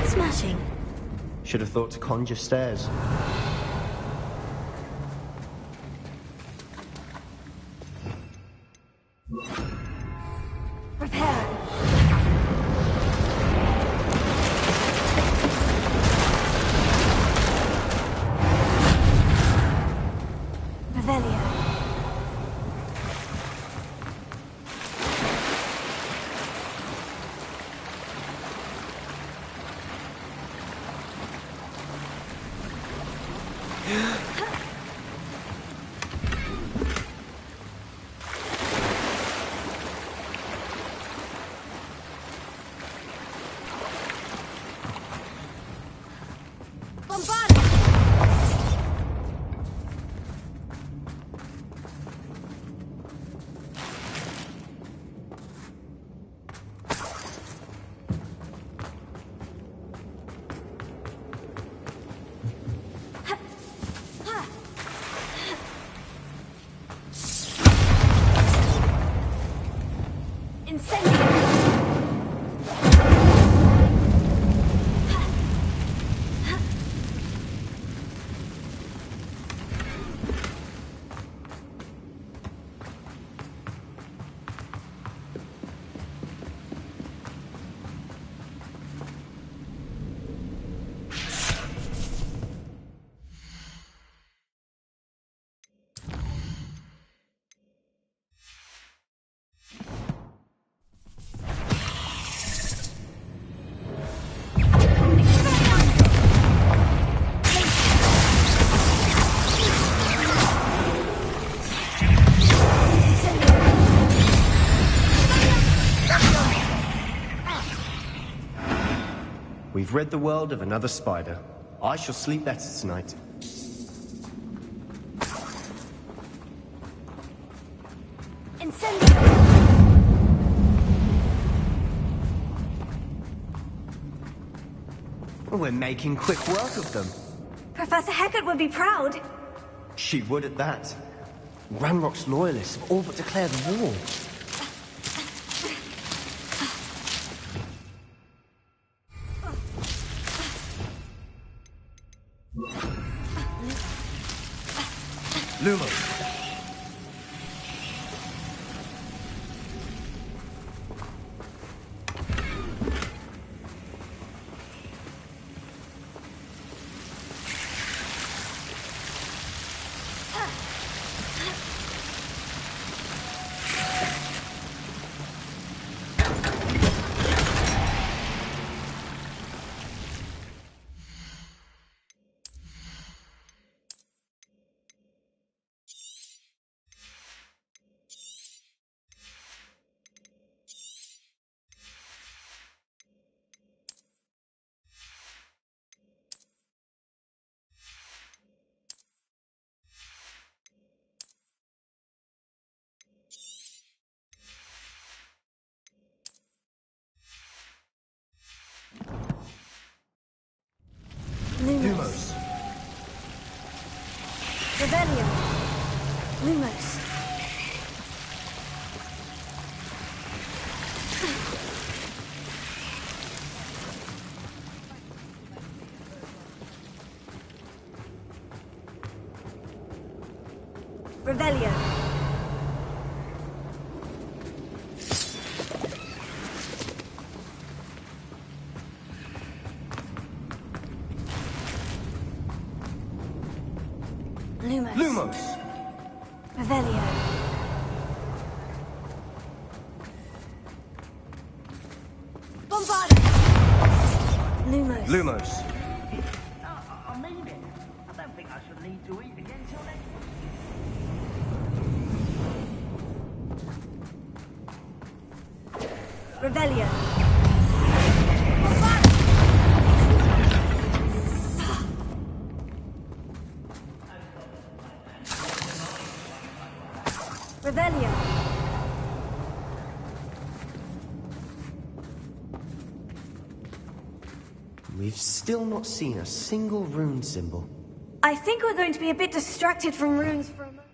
Smashing. Should have thought to conjure stairs. Repair. Revelio. We've rid the world of another spider. I shall sleep better tonight. We're making quick work of them. Professor Hecat would be proud. She would at that. Ranrock's loyalists have all but declared war. Lumos. Lumos. Revelio. Lumos. Revelio. Lumos. Lumos. Revelio. Bombarda. Lumos. Lumos. I mean it. I don't think I should need to eat again till next week. Revelio. Revelio. We've still not seen a single rune symbol. I think we're going to be a bit distracted from runes for a moment.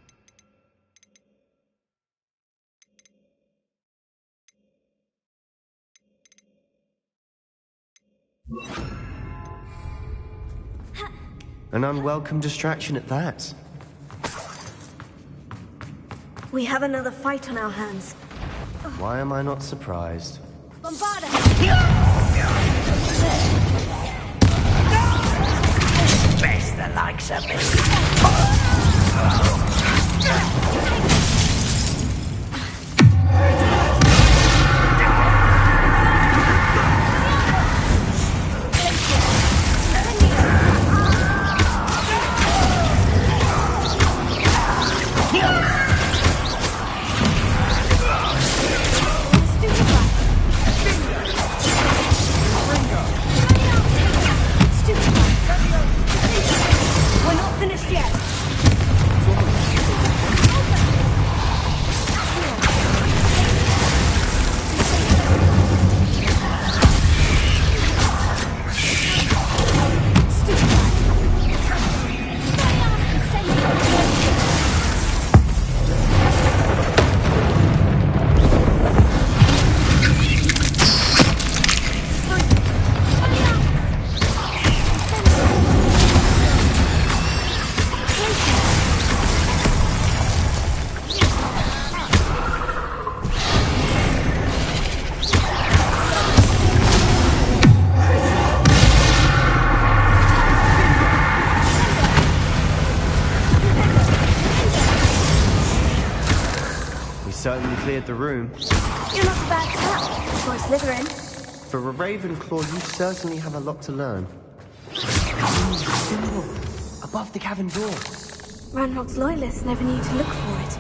An unwelcome distraction at that. We have another fight on our hands. Why am I not surprised? Bombarda! Best the likes of me. We're not finished yet. Certainly cleared the room. You're not a bad chap for a Slytherin. For a Ravenclaw, you certainly have a lot to learn. Symbol above the cavern door. Ranrock's loyalists never knew to look for it.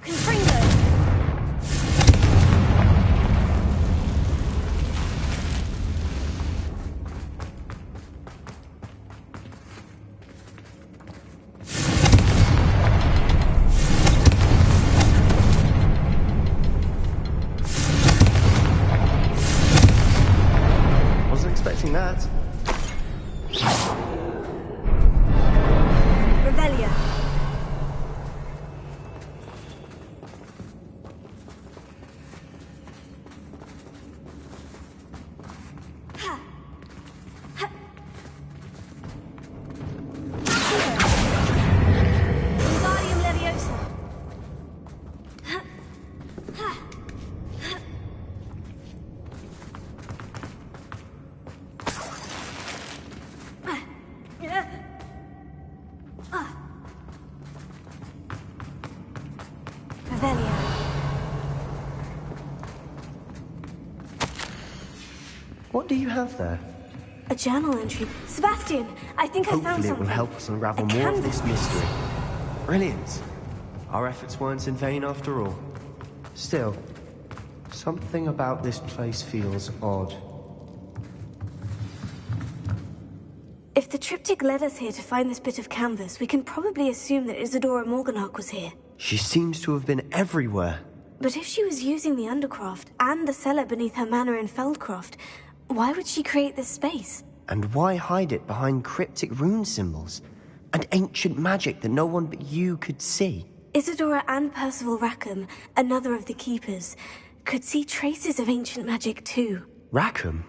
Confringo! Revelio. What do you have there? A journal entry. Sebastian, I think I found Hopefully it something. will help us unravel more of this mystery. Brilliant. Our efforts weren't in vain after all. Still, something about this place feels odd. If the triptych led us here to find this bit of canvas, we can probably assume that Isadora Morganach was here. She seems to have been everywhere. But if she was using the Undercroft and the cellar beneath her manor in Feldcroft, why would she create this space? And why hide it behind cryptic rune symbols? And ancient magic that no one but you could see? Isadora and Percival Rackham, another of the Keepers, could see traces of ancient magic too. Rackham?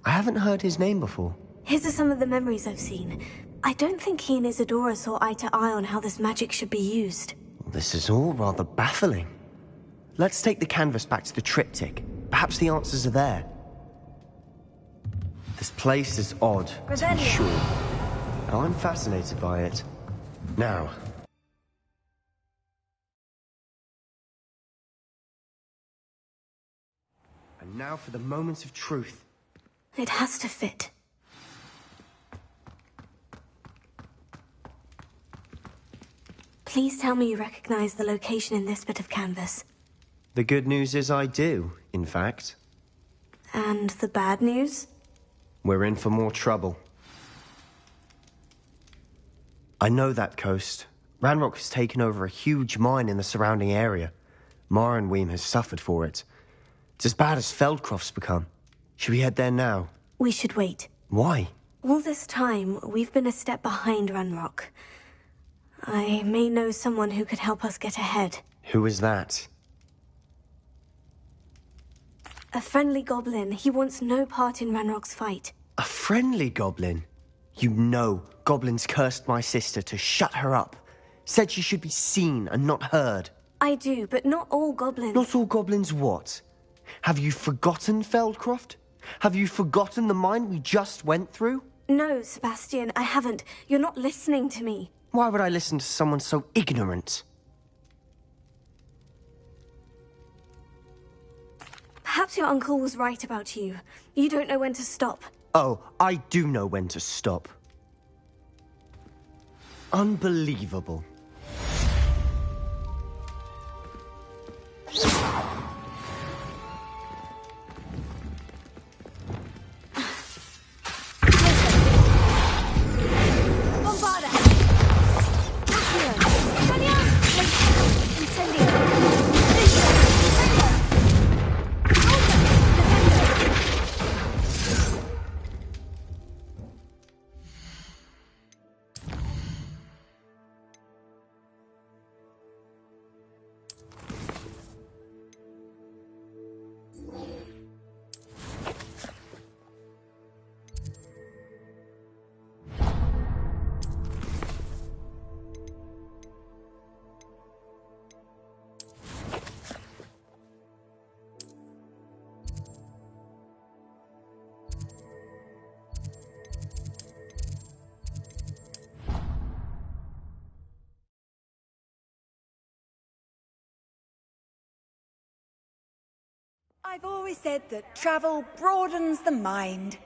I haven't heard his name before. His are some of the memories I've seen. I don't think he and Isadora saw eye to eye on how this magic should be used. This is all rather baffling. Let's take the canvas back to the triptych. Perhaps the answers are there. This place is odd, to be sure. I'm fascinated by it. Now. And now for the moment of truth. It has to fit. Please tell me you recognize the location in this bit of canvas. The good news is I do, in fact. And the bad news? We're in for more trouble. I know that coast. Ranrock has taken over a huge mine in the surrounding area. Marrenweem has suffered for it. It's as bad as Feldcroft's become. Should we head there now? We should wait. Why? All this time, we've been a step behind Ranrock. I may know someone who could help us get ahead. Who is that? A friendly goblin. He wants no part in Ranrock's fight. A friendly goblin? You know goblins cursed my sister to shut her up. Said she should be seen and not heard. I do, but not all goblins. Not all goblins what? Have you forgotten Feldcroft? Have you forgotten the mine we just went through? No, Sebastian, I haven't. You're not listening to me. Why would I listen to someone so ignorant? Perhaps your uncle was right about you. You don't know when to stop. Oh, I do know when to stop. Unbelievable. I've always said that travel broadens the mind.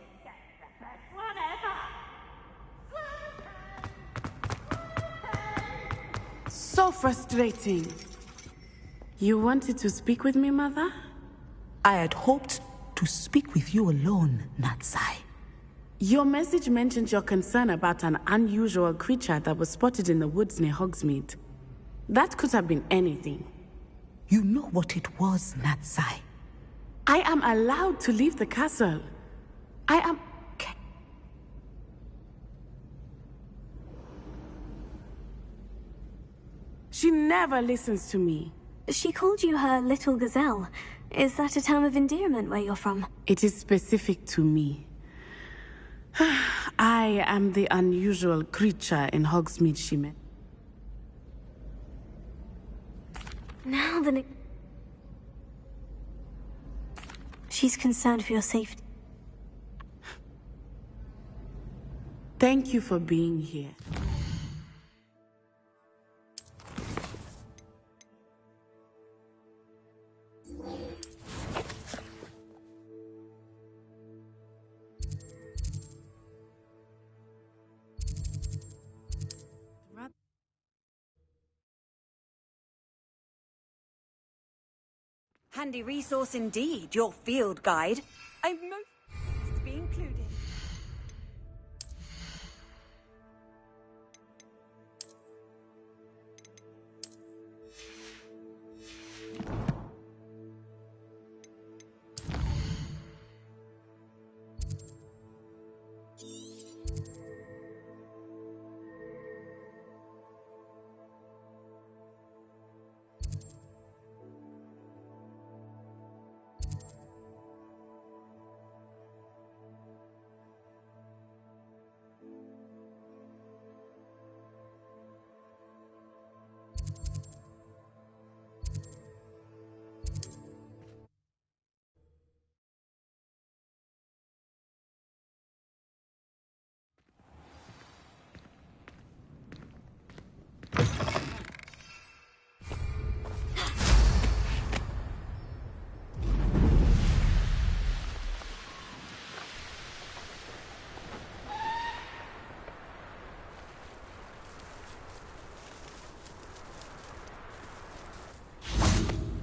So frustrating. You wanted to speak with me, Mother? I had hoped to speak with you alone, Natsai. Your message mentioned your concern about an unusual creature that was spotted in the woods near Hogsmeade. That could have been anything. You know what it was, Natsai. I am allowed to leave the castle. I am... She never listens to me. She called you her little gazelle. Is that a term of endearment where you're from? It is specific to me. I am the unusual creature in Hogsmeade, she meant. Now then... She's concerned for your safety. Thank you for being here. Handy resource indeed, your field guide. I'm most pleased to be included.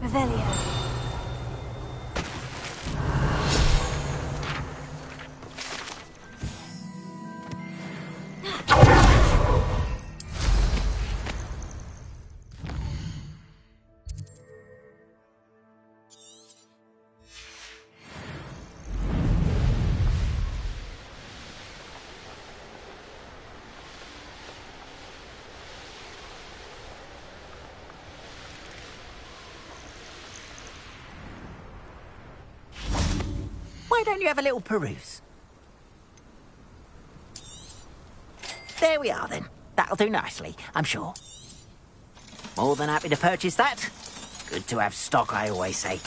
Revelio. Why don't you have a little peruse? There we are, then. That'll do nicely, I'm sure. More than happy to purchase that. Good to have stock, I always say.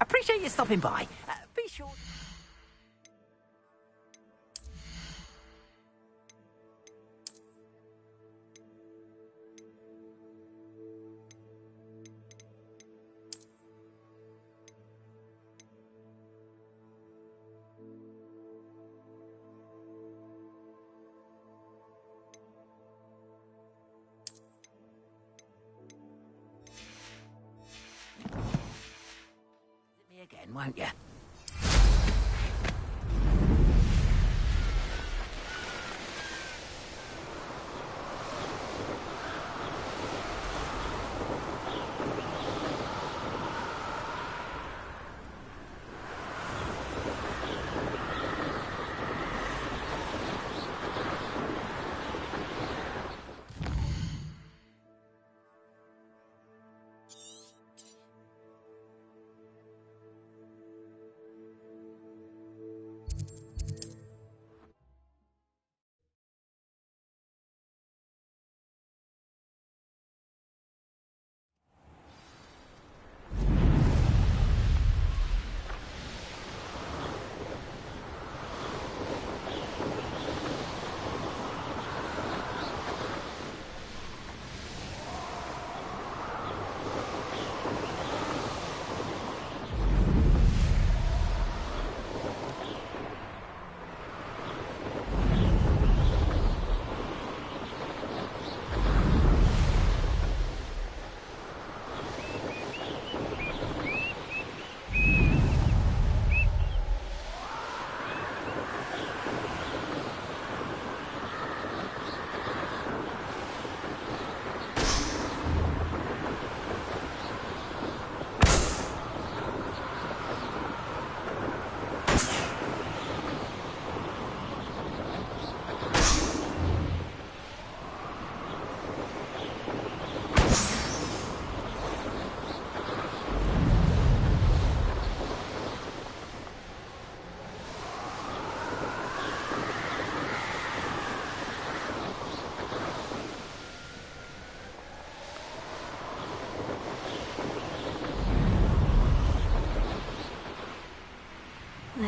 Appreciate you stopping by. Be sure... again, won't you?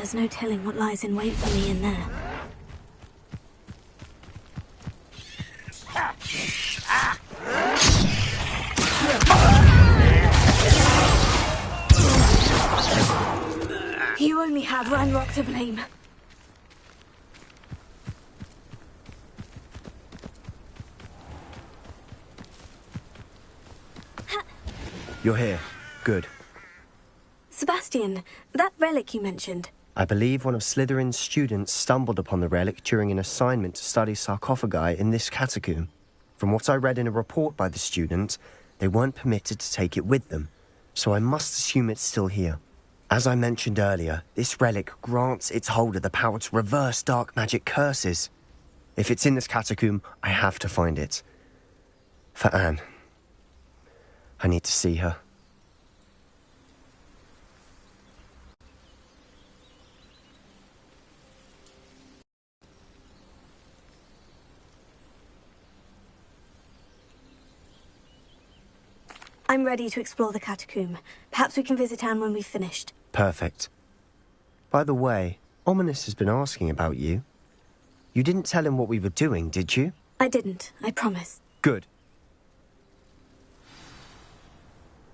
There's no telling what lies in wait for me in there. You only have Ranrock to blame. You're here. Good. Sebastian, that relic you mentioned. I believe one of Slytherin's students stumbled upon the relic during an assignment to study sarcophagi in this catacomb. From what I read in a report by the student, they weren't permitted to take it with them, so I must assume it's still here. As I mentioned earlier, this relic grants its holder the power to reverse dark magic curses. If it's in this catacomb, I have to find it. For Anne. I need to see her. I'm ready to explore the catacomb. Perhaps we can visit Anne when we've finished. Perfect. By the way, Ominis has been asking about you. You didn't tell him what we were doing, did you? I didn't, I promise. Good.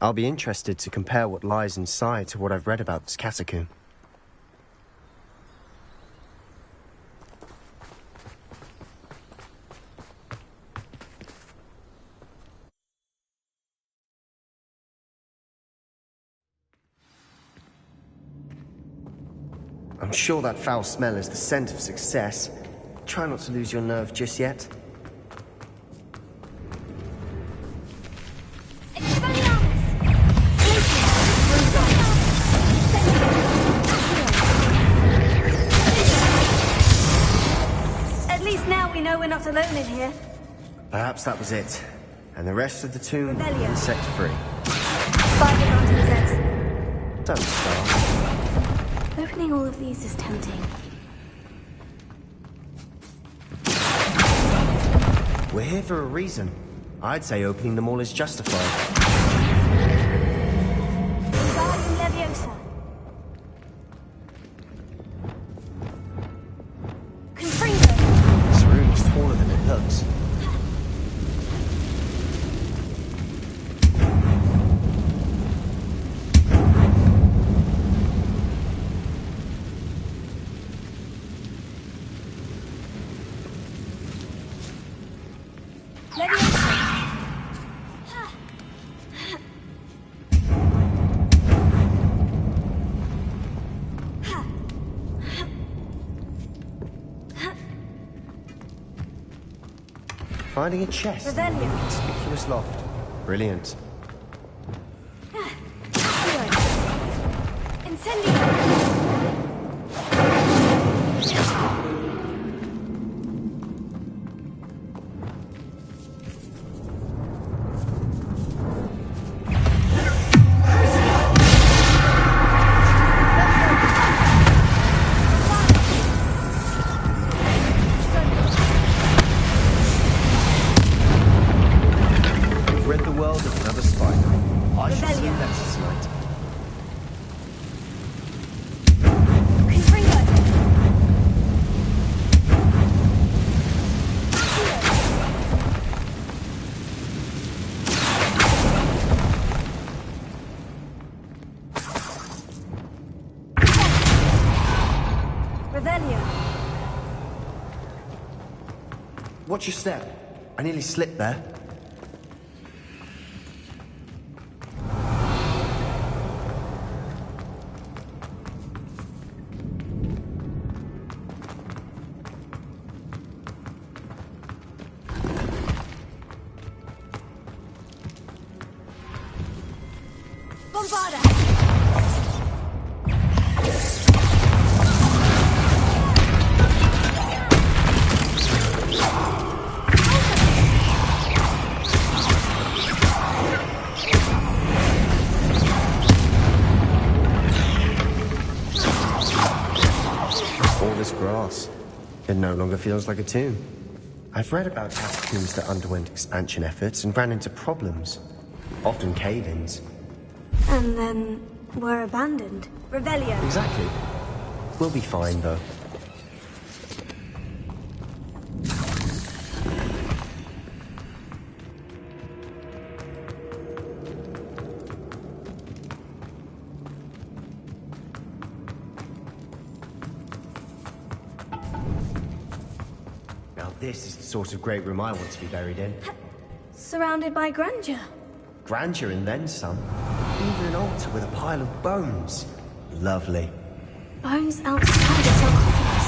I'll be interested to compare what lies inside to what I've read about this catacomb. I'm sure that foul smell is the scent of success. Try not to lose your nerve just yet. At least now we know we're not alone in here. Perhaps that was it. And the rest of the tomb Rebellion. insect-free. Spiders aren't insects. Don't start. Opening all of these is tempting. We're here for a reason. I'd say opening them all is justified. Wingardium Leviosa. Confringo. This room is taller than it looks. Finding a chest in a conspicuous loft. Brilliant. Rid the world of another spider. I shall sleep better tonight. Revelio. Watch your step. I nearly slipped there. Bombarda. All this grass. It no longer feels like a tomb. I've read about catacombs that underwent expansion efforts and ran into problems. Often cave-ins. And then were abandoned. Revelio. Exactly. We'll be fine, though. Now this is the sort of great room I want to be buried in. Surrounded by grandeur. Grandeur and then some. Even an altar with a pile of bones. Lovely. Bones outside a sarcophagus.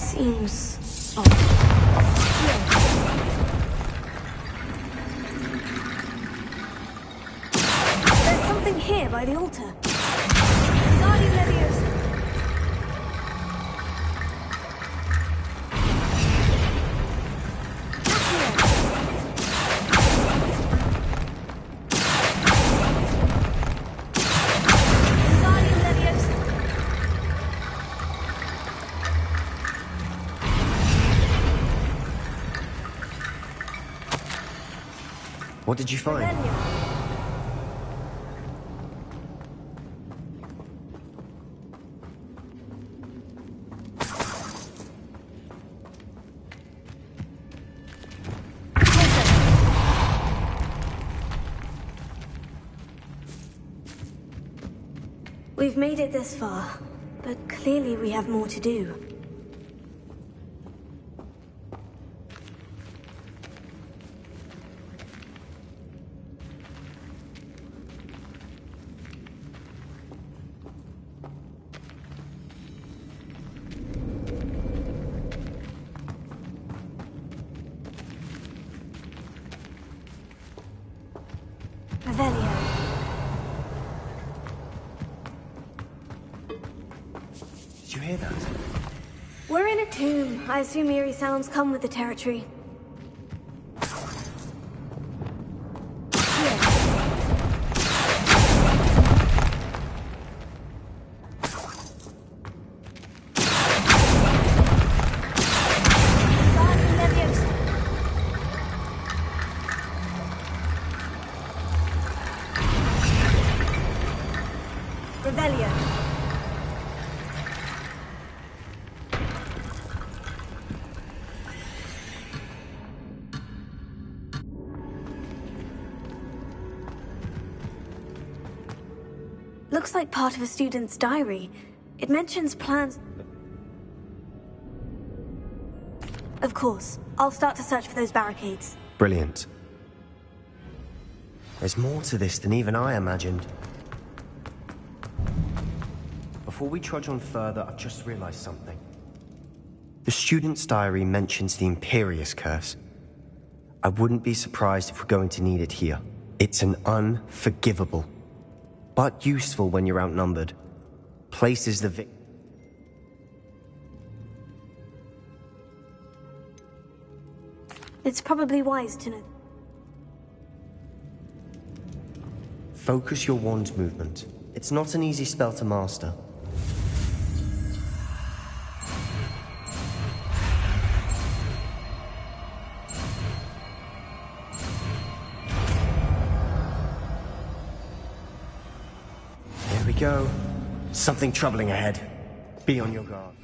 Seems odd. There's something here by the altar. Guardian Leviosa. What did you find? We've made it this far, but clearly we have more to do. Revelio. Did you hear that? We're in a tomb. I assume eerie sounds come with the territory. Revelio. Looks like part of a student's diary. It mentions plans... Of course. I'll start to search for those barricades. Brilliant. There's more to this than even I imagined. Before we trudge on further, I've just realized something. The student's diary mentions the Imperius Curse. I wouldn't be surprised if we're going to need it here. It's an unforgivable, but useful when you're outnumbered. Places the It's probably wise to know. Focus your wand movement. It's not an easy spell to master. Here we go. Something troubling ahead. Be on your guard.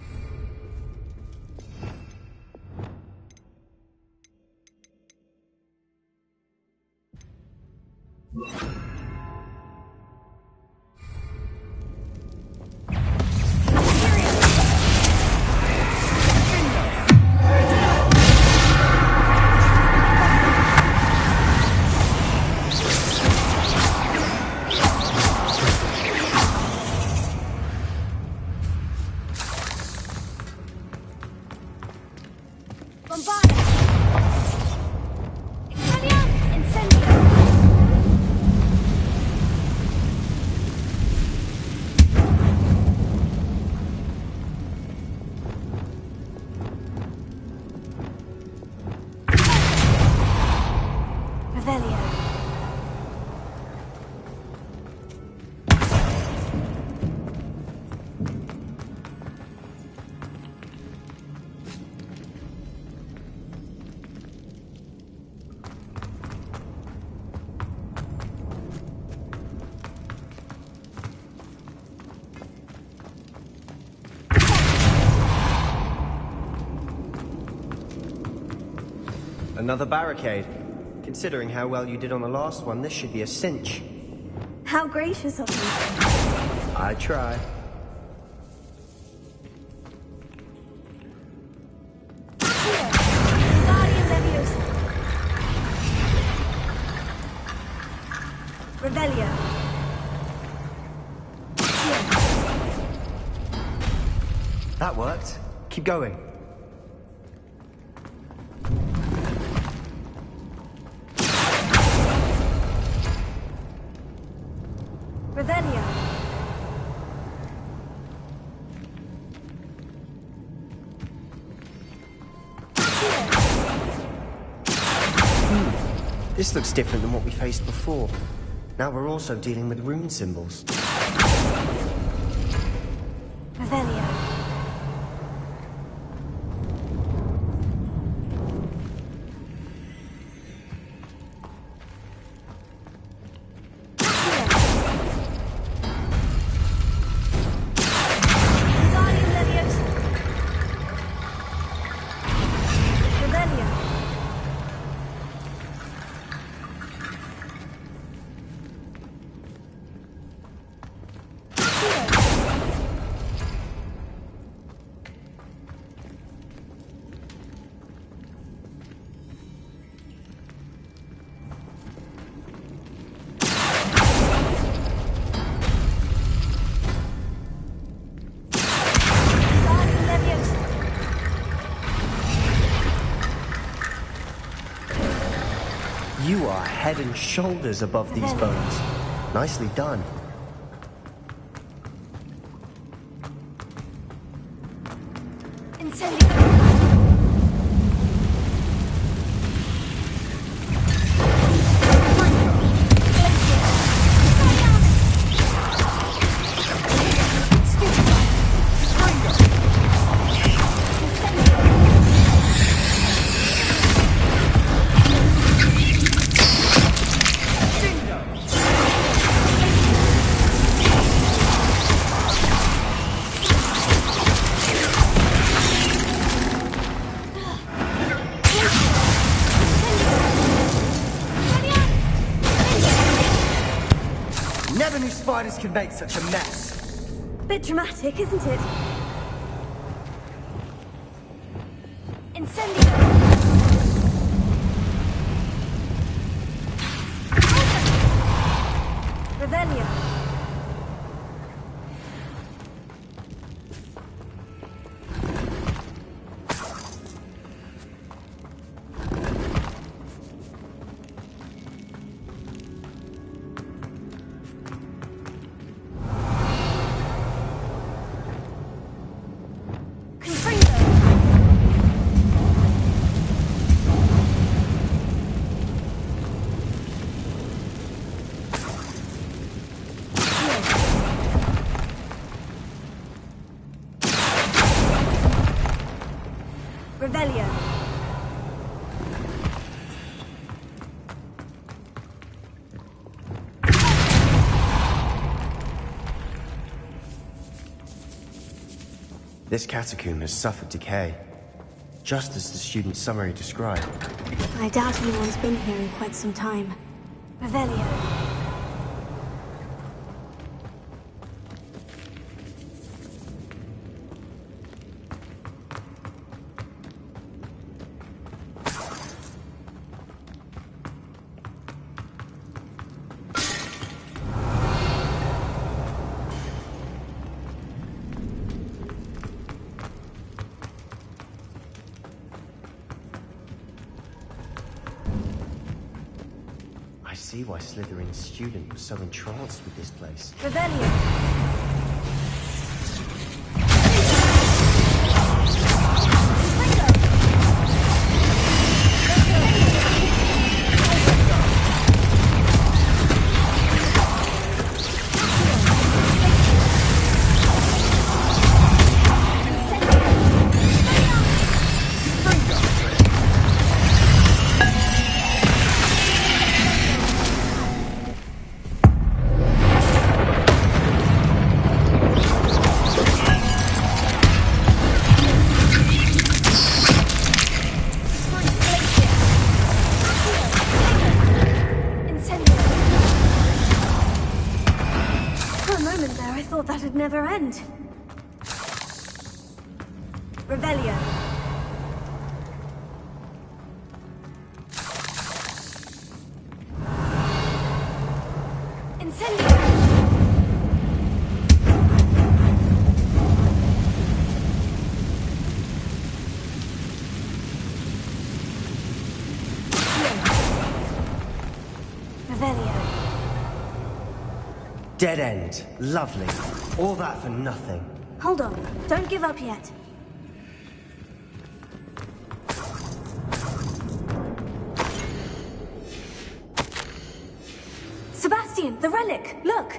Another barricade. Considering how well you did on the last one, this should be a cinch. How gracious of you. I try. Revelio. That worked. Keep going. Revelio. This looks different than what we faced before. Now we're also dealing with rune symbols. Revelio. You are head and shoulders above these bones. Nicely done. Never knew spiders could make such a mess. Bit dramatic, isn't it? Incendio! Revelio. Revelio. This catacomb has suffered decay, just as the student's summary described. I doubt anyone's been here in quite some time. Revelio. I see why Slytherin's student was so entranced with this place. Revelio. never end. Revelio. Incendio. Revelio. Dead end. Lovely. All that for nothing. Hold on. Don't give up yet. Sebastian, the relic! Look!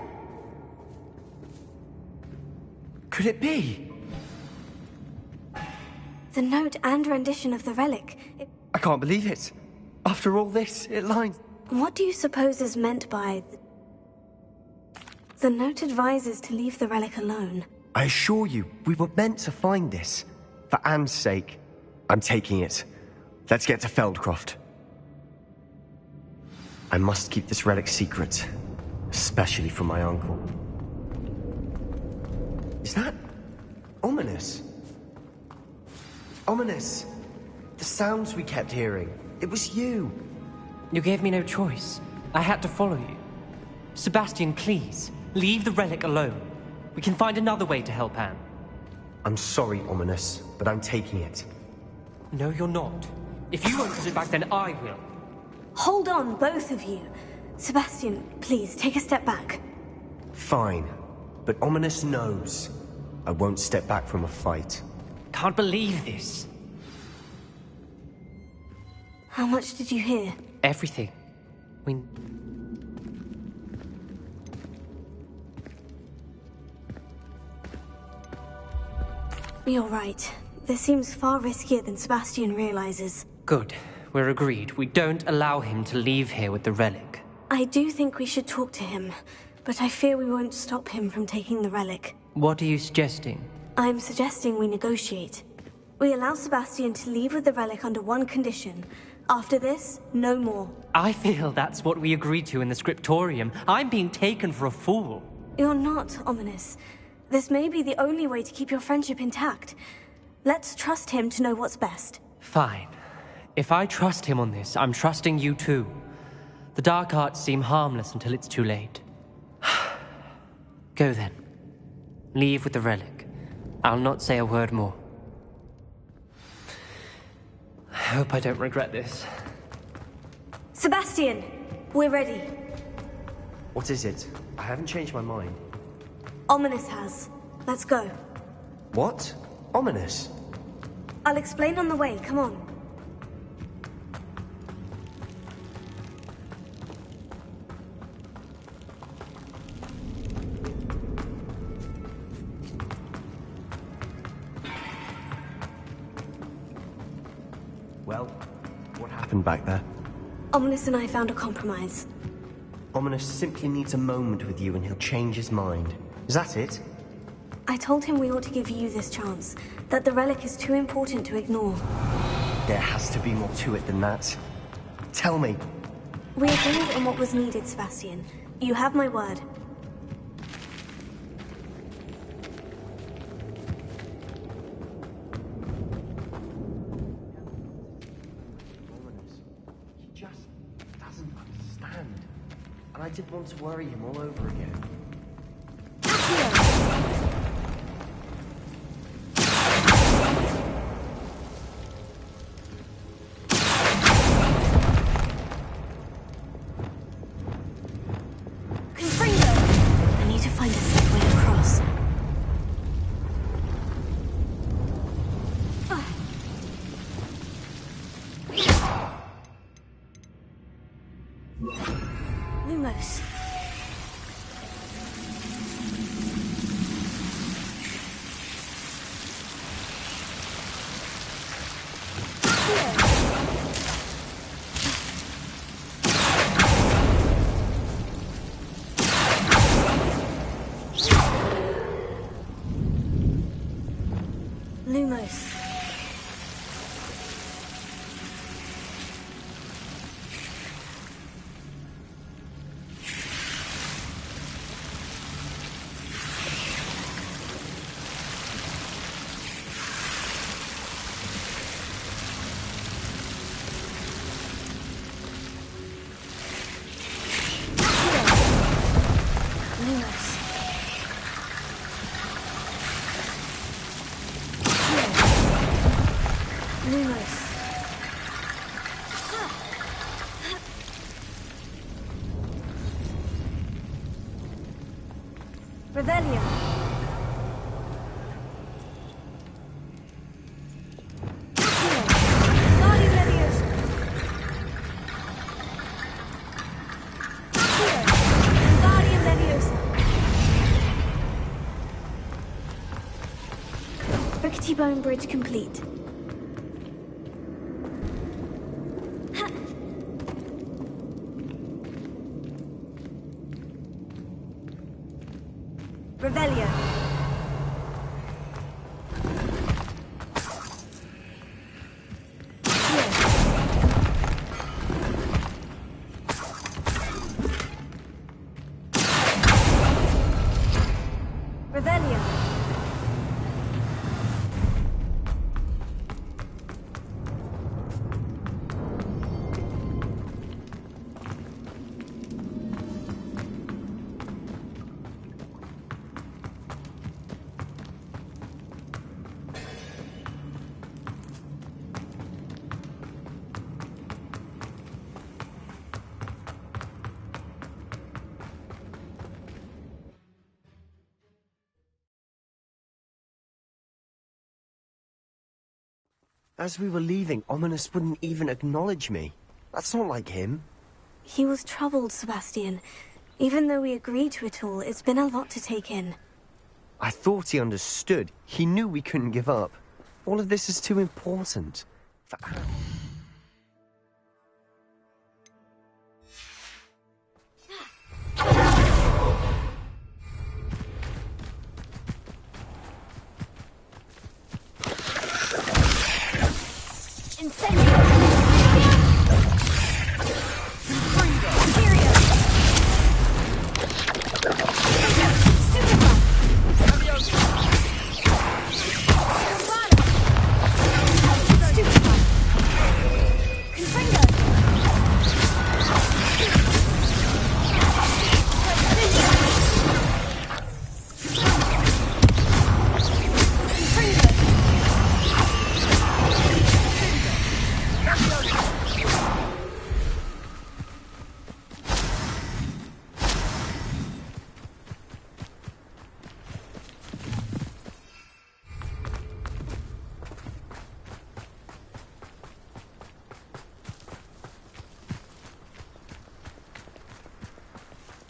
Could it be? The note and rendition of the relic. I can't believe it. After all this, it lines... What do you suppose is meant by... The note advises to leave the relic alone. I assure you, we were meant to find this. For Anne's sake. I'm taking it. Let's get to Feldcroft. I must keep this relic secret. Especially from my uncle. Is that... ominous? Ominous! The sounds we kept hearing. It was you. You gave me no choice. I had to follow you. Sebastian, please, leave the relic alone. We can find another way to help Anne. I'm sorry, Ominous, but I'm taking it. No, you're not. If you won't put it back, then I will. Hold on, both of you. Sebastian, please, take a step back. Fine. But Ominous knows. I won't step back from a fight. Can't believe this. How much did you hear? Everything. You're right. This seems far riskier than Sebastian realizes. Good. We're agreed. We don't allow him to leave here with the relic. I do think we should talk to him, but I fear we won't stop him from taking the relic. What are you suggesting? I'm suggesting we negotiate. We allow Sebastian to leave with the relic under one condition. After this, no more. I feel that's what we agreed to in the scriptorium. I'm being taken for a fool. You're not, Ominous. This may be the only way to keep your friendship intact. Let's trust him to know what's best. Fine. If I trust him on this, I'm trusting you too. The dark arts seem harmless until it's too late. Go then. Leave with the relic. I'll not say a word more. I hope I don't regret this. Sebastian! We're ready. What is it? I haven't changed my mind. Ominous has. Let's go. What? Ominous? I'll explain on the way. Come on. Well, what happened back there? Ominous and I found a compromise. Ominous simply needs a moment with you and he'll change his mind. Is that it? I told him we ought to give you this chance, that the relic is too important to ignore. There has to be more to it than that. Tell me. We agreed on what was needed, Sebastian. You have my word. He just doesn't understand. And I didn't want to worry him all over again. I need to find a safe way across. Lumos. Lumos. Revelio. Guardian Leviosa. Guardian Leviosa. Rickety Bone Bridge complete. Revelio. Revelio. As we were leaving, Ominis wouldn't even acknowledge me. That's not like him. He was troubled, Sebastian. Even though we agreed to it all, it's been a lot to take in. I thought he understood. He knew we couldn't give up. All of this is too important. For Anne.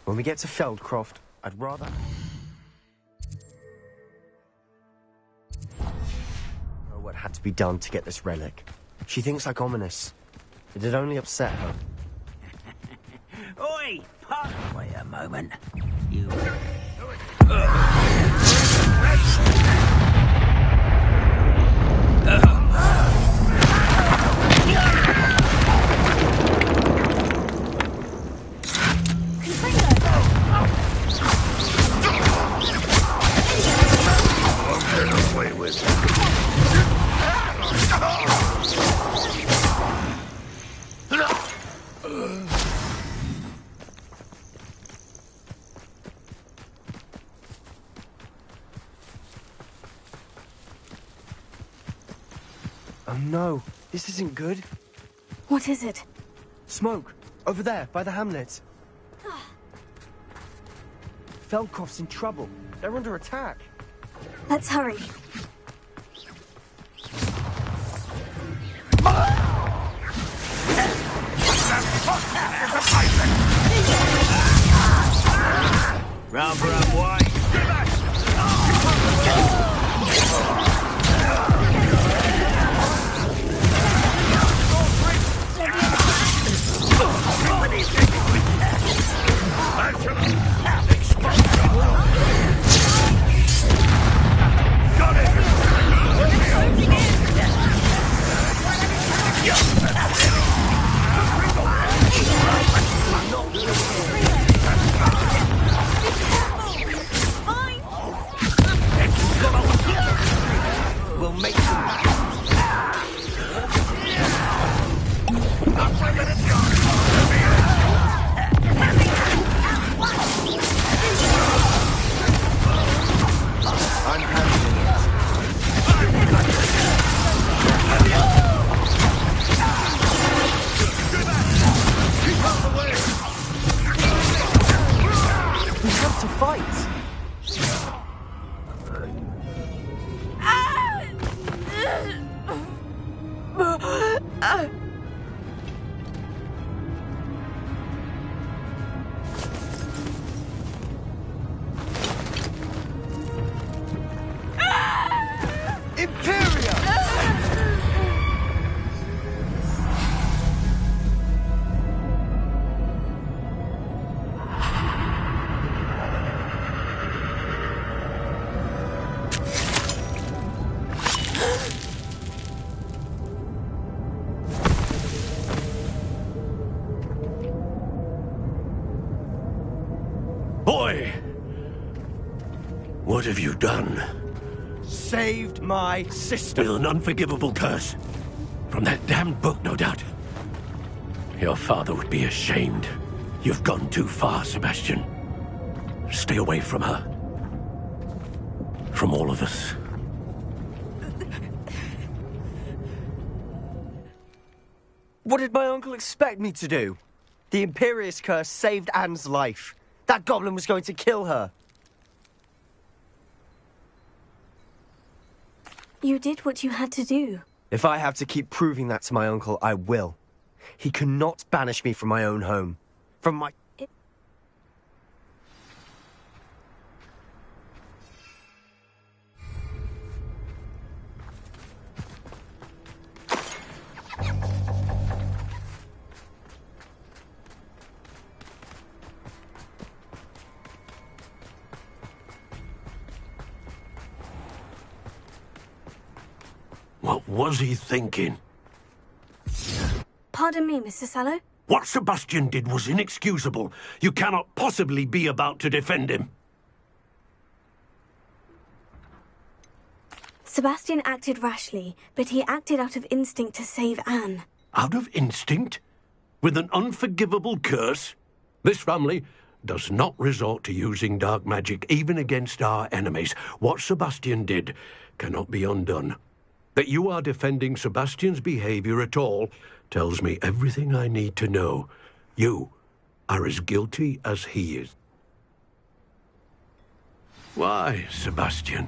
When we get to Feldcroft, I'd rather... know what had to be done to get this relic. She thinks like Ominis. It'd only upset her. Oi! Wait a moment. You... Oh no, this isn't good. What is it? Smoke, over there, by the hamlet. Feldcroft's in trouble. They're under attack. Let's hurry. Rather up wide. Got Boy, what have you done? Saved my sister. With an unforgivable curse. From that damned book, no doubt. Your father would be ashamed. You've gone too far, Sebastian. Stay away from her. From all of us. What did my uncle expect me to do? The Imperius curse saved Anne's life. That goblin was going to kill her. You did what you had to do. If I have to keep proving that to my uncle, I will. He cannot banish me from my own home. From my... What was he thinking? Pardon me, Mr. Sallow? What Sebastian did was inexcusable. You cannot possibly be about to defend him. Sebastian acted rashly, but he acted out of instinct to save Anne. Out of instinct? With an unforgivable curse? This family does not resort to using dark magic, even against our enemies. What Sebastian did cannot be undone. That you are defending Sebastian's behavior at all tells me everything I need to know. You are as guilty as he is. Why, Sebastian?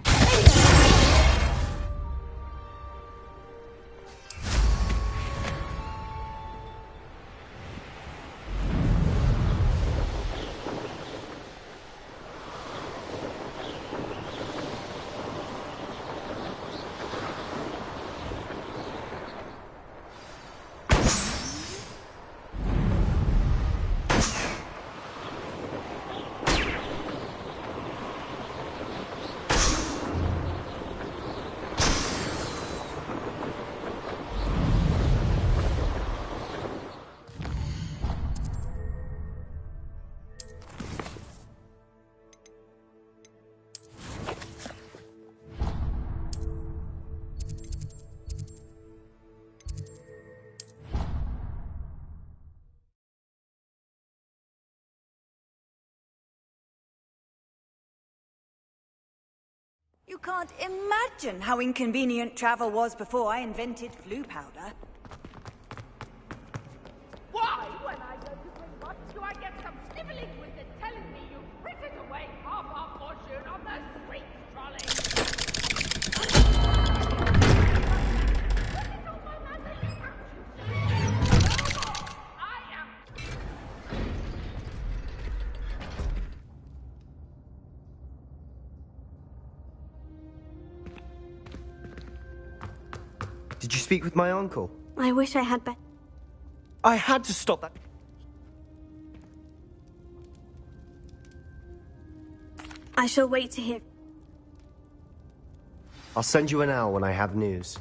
You can't imagine how inconvenient travel was before I invented flu powder. Why, when I go to Gringotts, do I get some snivelling wizard telling me you've frittered away half our fortune on the sweet trolley? What is all my motherly actions? I am... Did you speak with my uncle? I wish I had I had to stop that. I shall wait to hear. I'll send you an owl when I have news.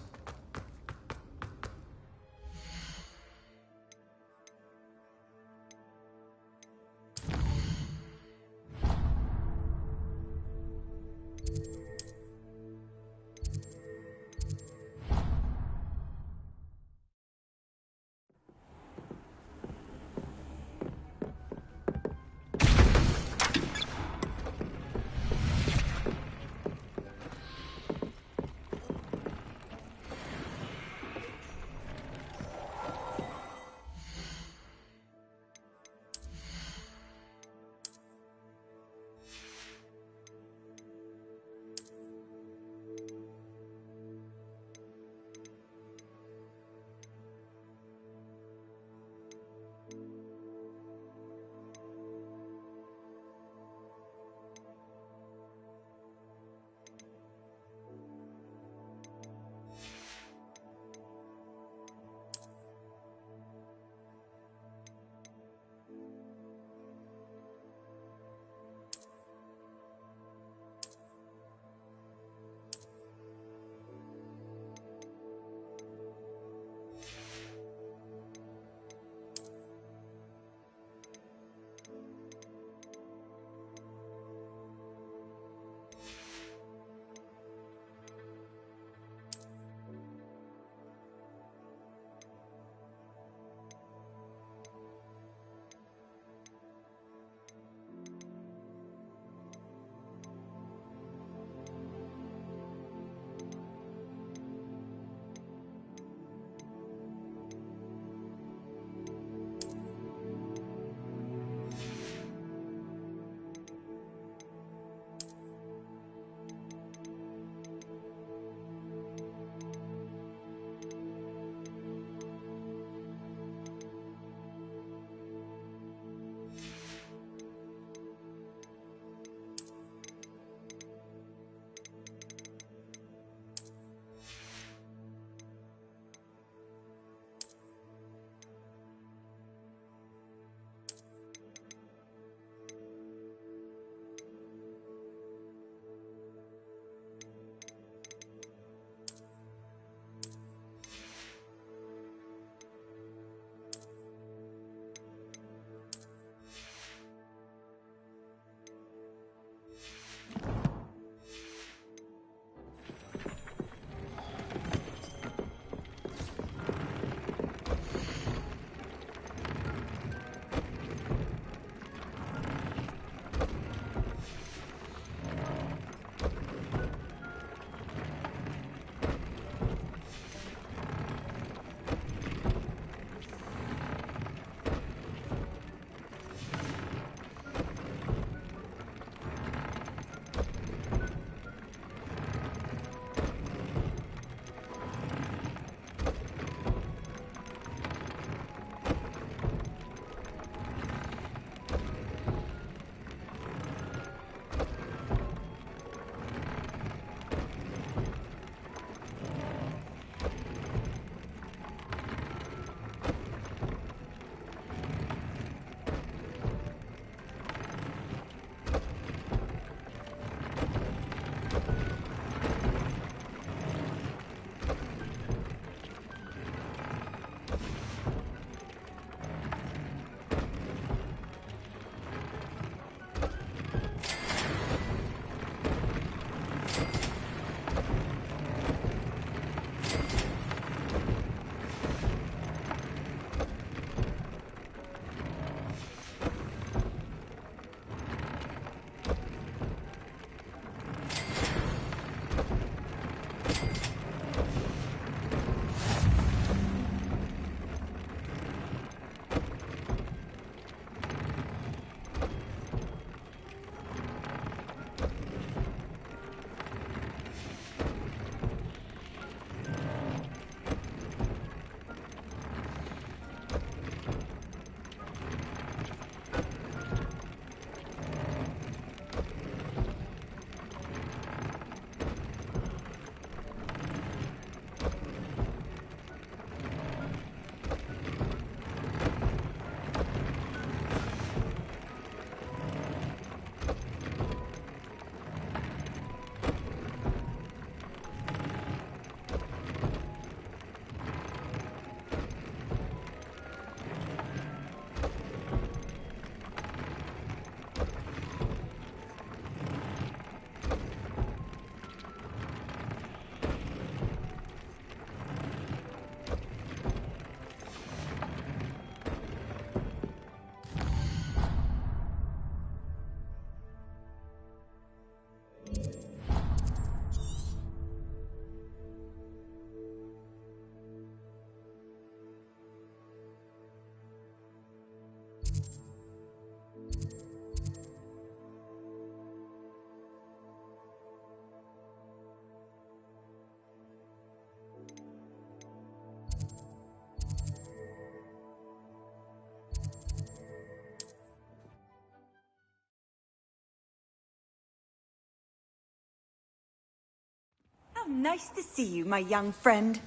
nice to see you, my young friend.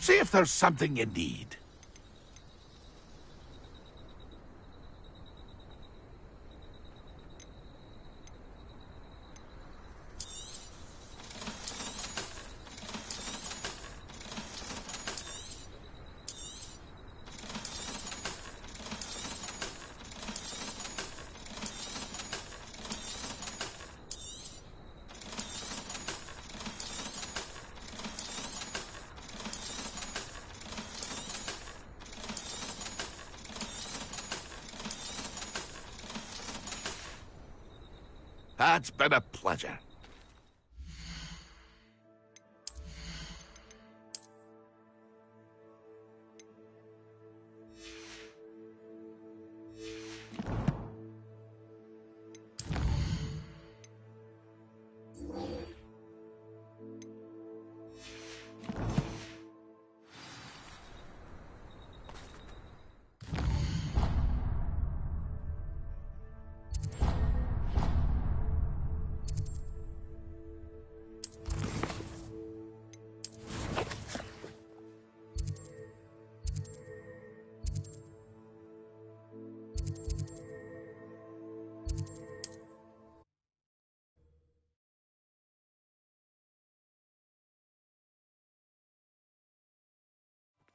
See if there's something you need. It's been a pleasure.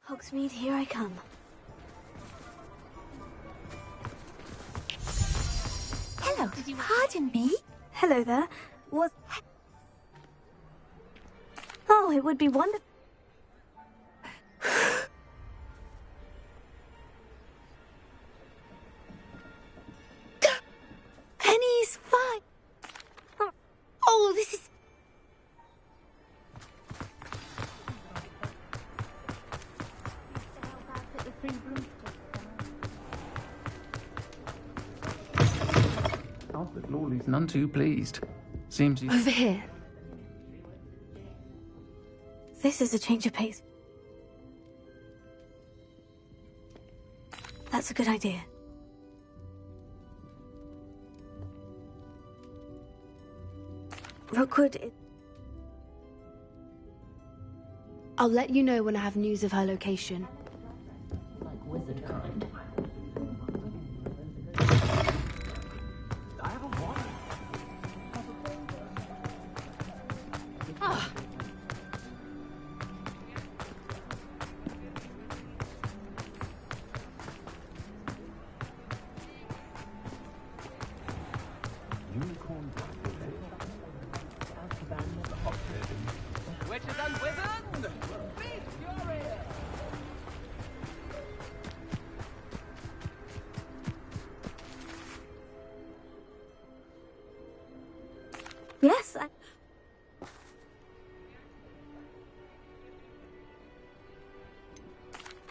Hogsmeade, here I come. Hello, pardon me? Hello there. Oh, it would be wonderful. Penny's fine. Oh, this is... But Lawley's none too pleased. Seems he's... Over here. This is a change of pace. That's a good idea. Rookwood... I'll let you know when I have news of her location. Like wizard kind. Witches and wizards! Be furious! Yes,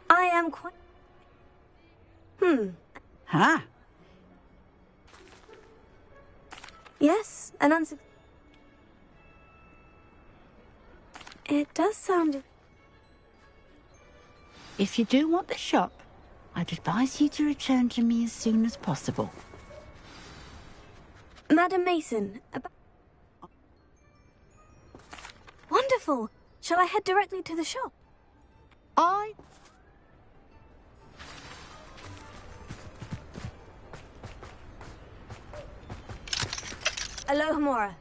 I am quite... Huh? Yes, an answer. It does sound... If you do want the shop, I'd advise you to return to me as soon as possible. Madam Mason, Wonderful! Shall I head directly to the shop? Alohomora.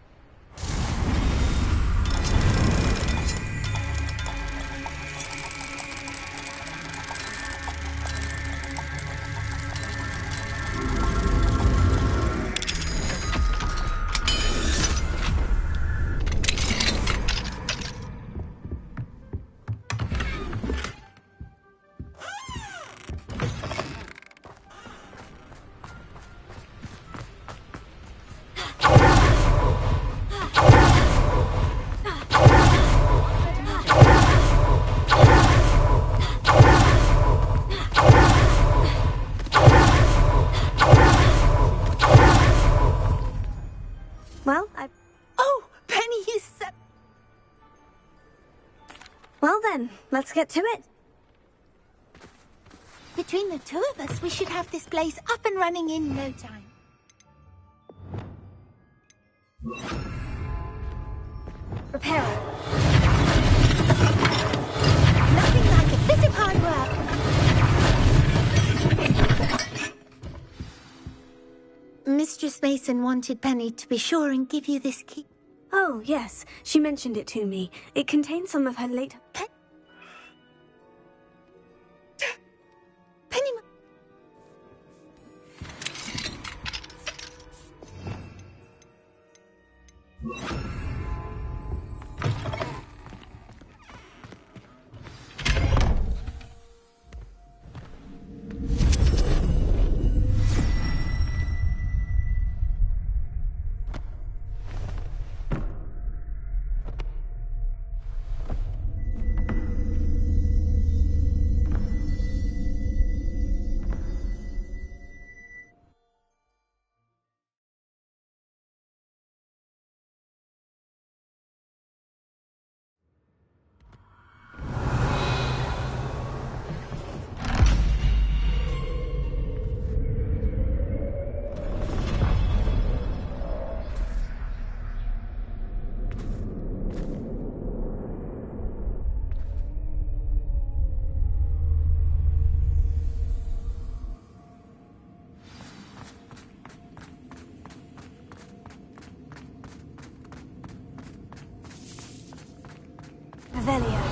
let's get to it. Between the two of us, we should have this place up and running in no time. Repairer. Nothing like a bit of hard work. Mistress Mason wanted Penny to be sure and give you this key. Oh, yes. She mentioned it to me. It contains some of her late... Penny... Revelio.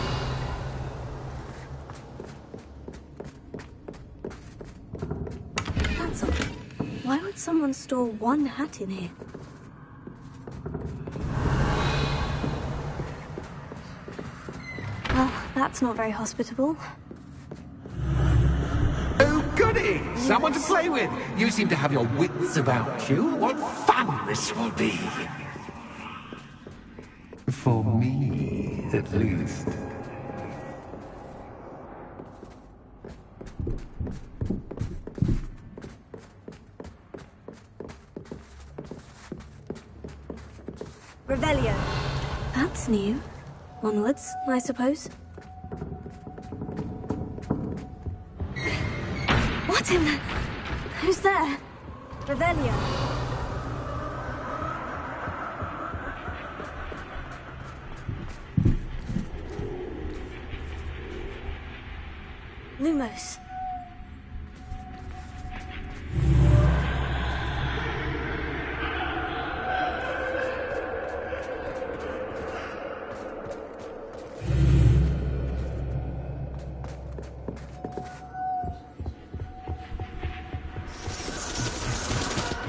That's odd. Why would someone store one hat in here? Well, that's not very hospitable. Oh, goody! Someone to play with! You seem to have your wits about you. What fun this will be! For me, at least. Revelio. That's new. Onwards, I suppose. What in the... Who's there? Revelio. Lumos.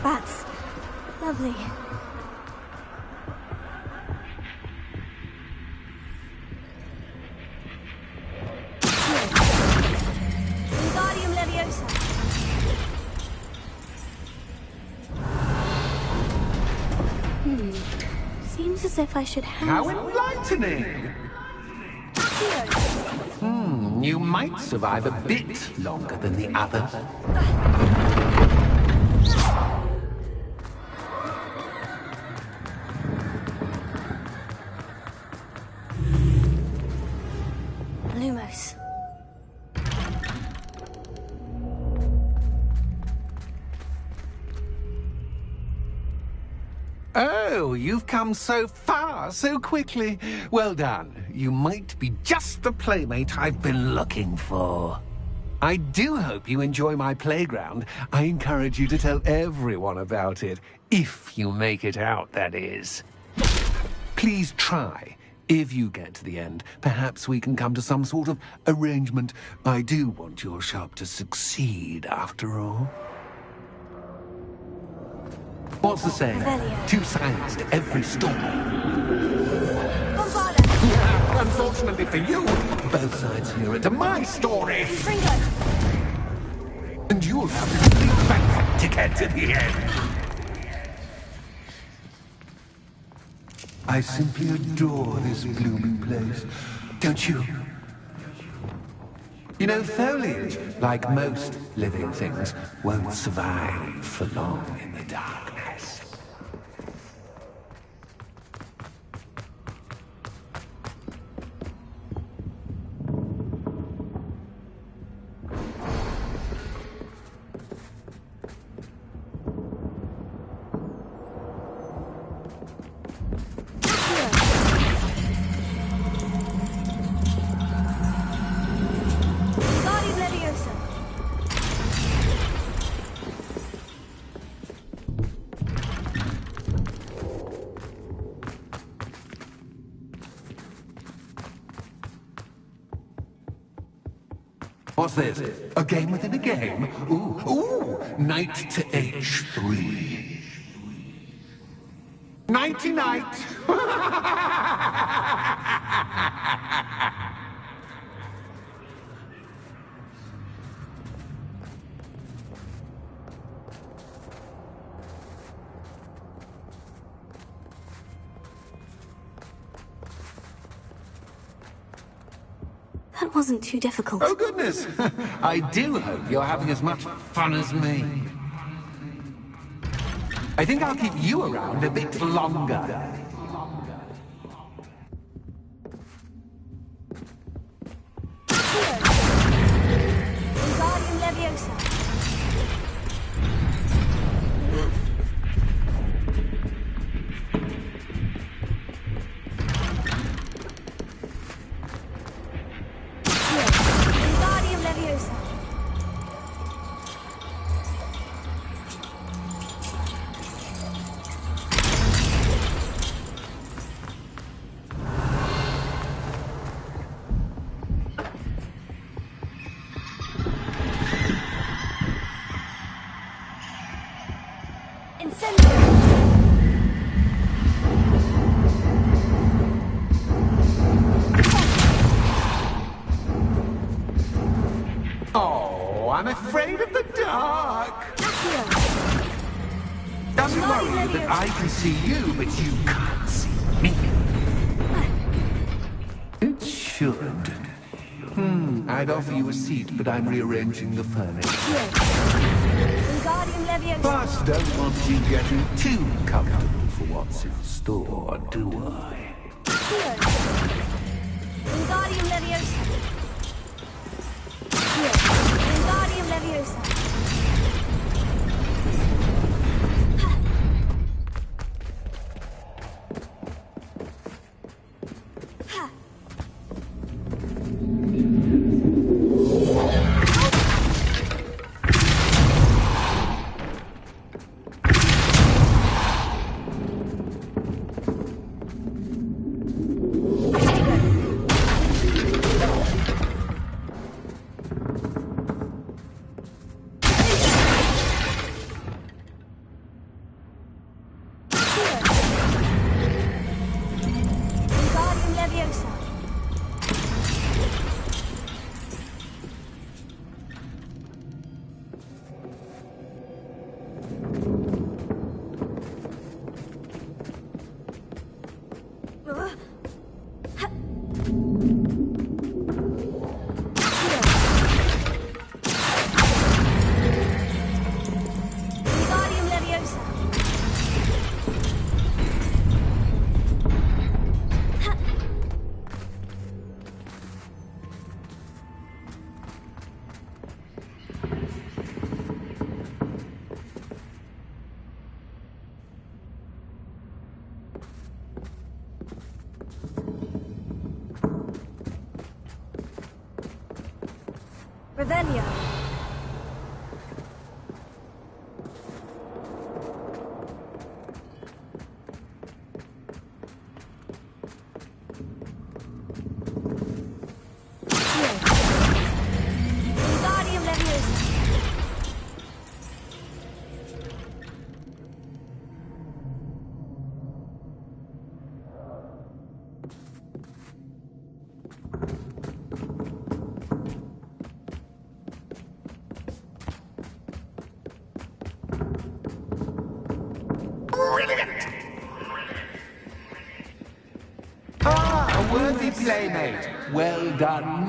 Bats. Lovely. Wingardium Leviosa. Seems as if I should have... How enlightening! You might survive a bit longer than the others. Lumos. Oh, you've come so far so quickly. Well done. You might be just the playmate I've been looking for. I do hope you enjoy my playground. I encourage you to tell everyone about it. If you make it out, that is. Please try. If you get to the end, perhaps we can come to some sort of arrangement. I do want your shop to succeed, after all. What's the saying? Two sides to every story. Unfortunately for you, both sides hear it to my story. And you'll have to complete back to get to the end. I simply adore this blooming place, don't you? You know, foliage, like most living things, won't survive for long in the darkness. What's this? A game within a game? Ooh, knight to h3. Nighty-night! That wasn't too difficult. Oh, goodness! I do hope you're having as much fun as me. I think I'll keep you around a bit longer. Wingardium Leviosa. Wingardium Leviosa. Oh, I'm afraid of the dark. Doesn't worry that I can see you, but you can't see me. It should. I'd offer you a seat, but I'm rearranging the furniture. Wingardium Leviosa. Plus, don't want you getting too comfortable for what's in store, do I? Wingardium Leviosa. Wingardium Leviosa. Wingardium Leviosa. Wingardium Leviosa. Revelio. Wingardium Leviosa. Ah, a worthy playmate. Well done.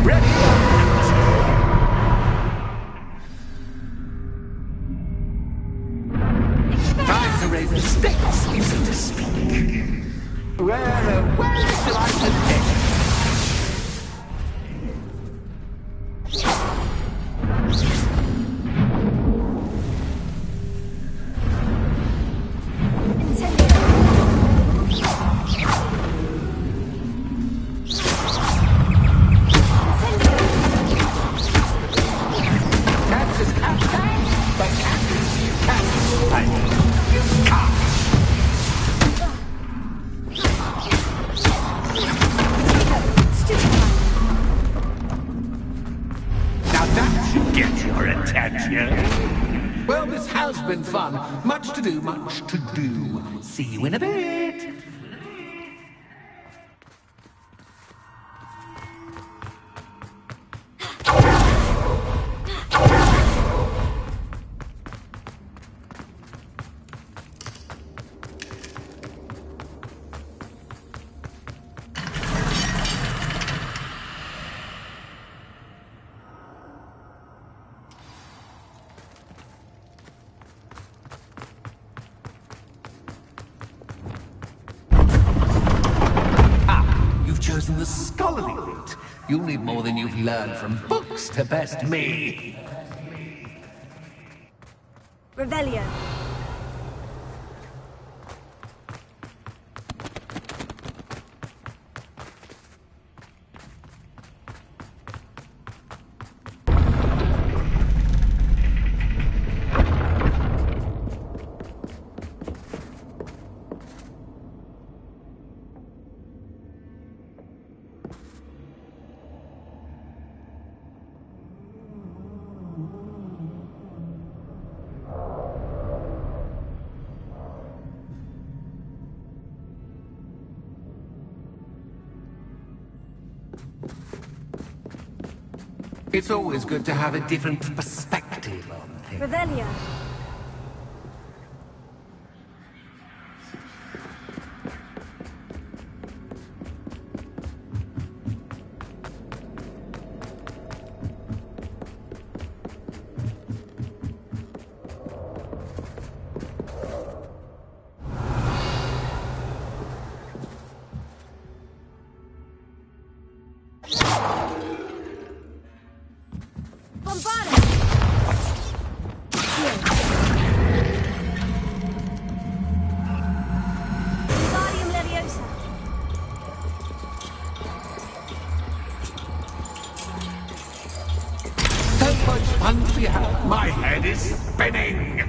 Ready? Time to raise the stakes, so to speak. Where shall I begin? Well, this has been fun. Much to do, much to do. See you in a bit. Chosen the scholarly route. You'll need more than you've learned from books to best me. Revelio. It's always good to have a different perspective on things. Revelio. My head is spinning!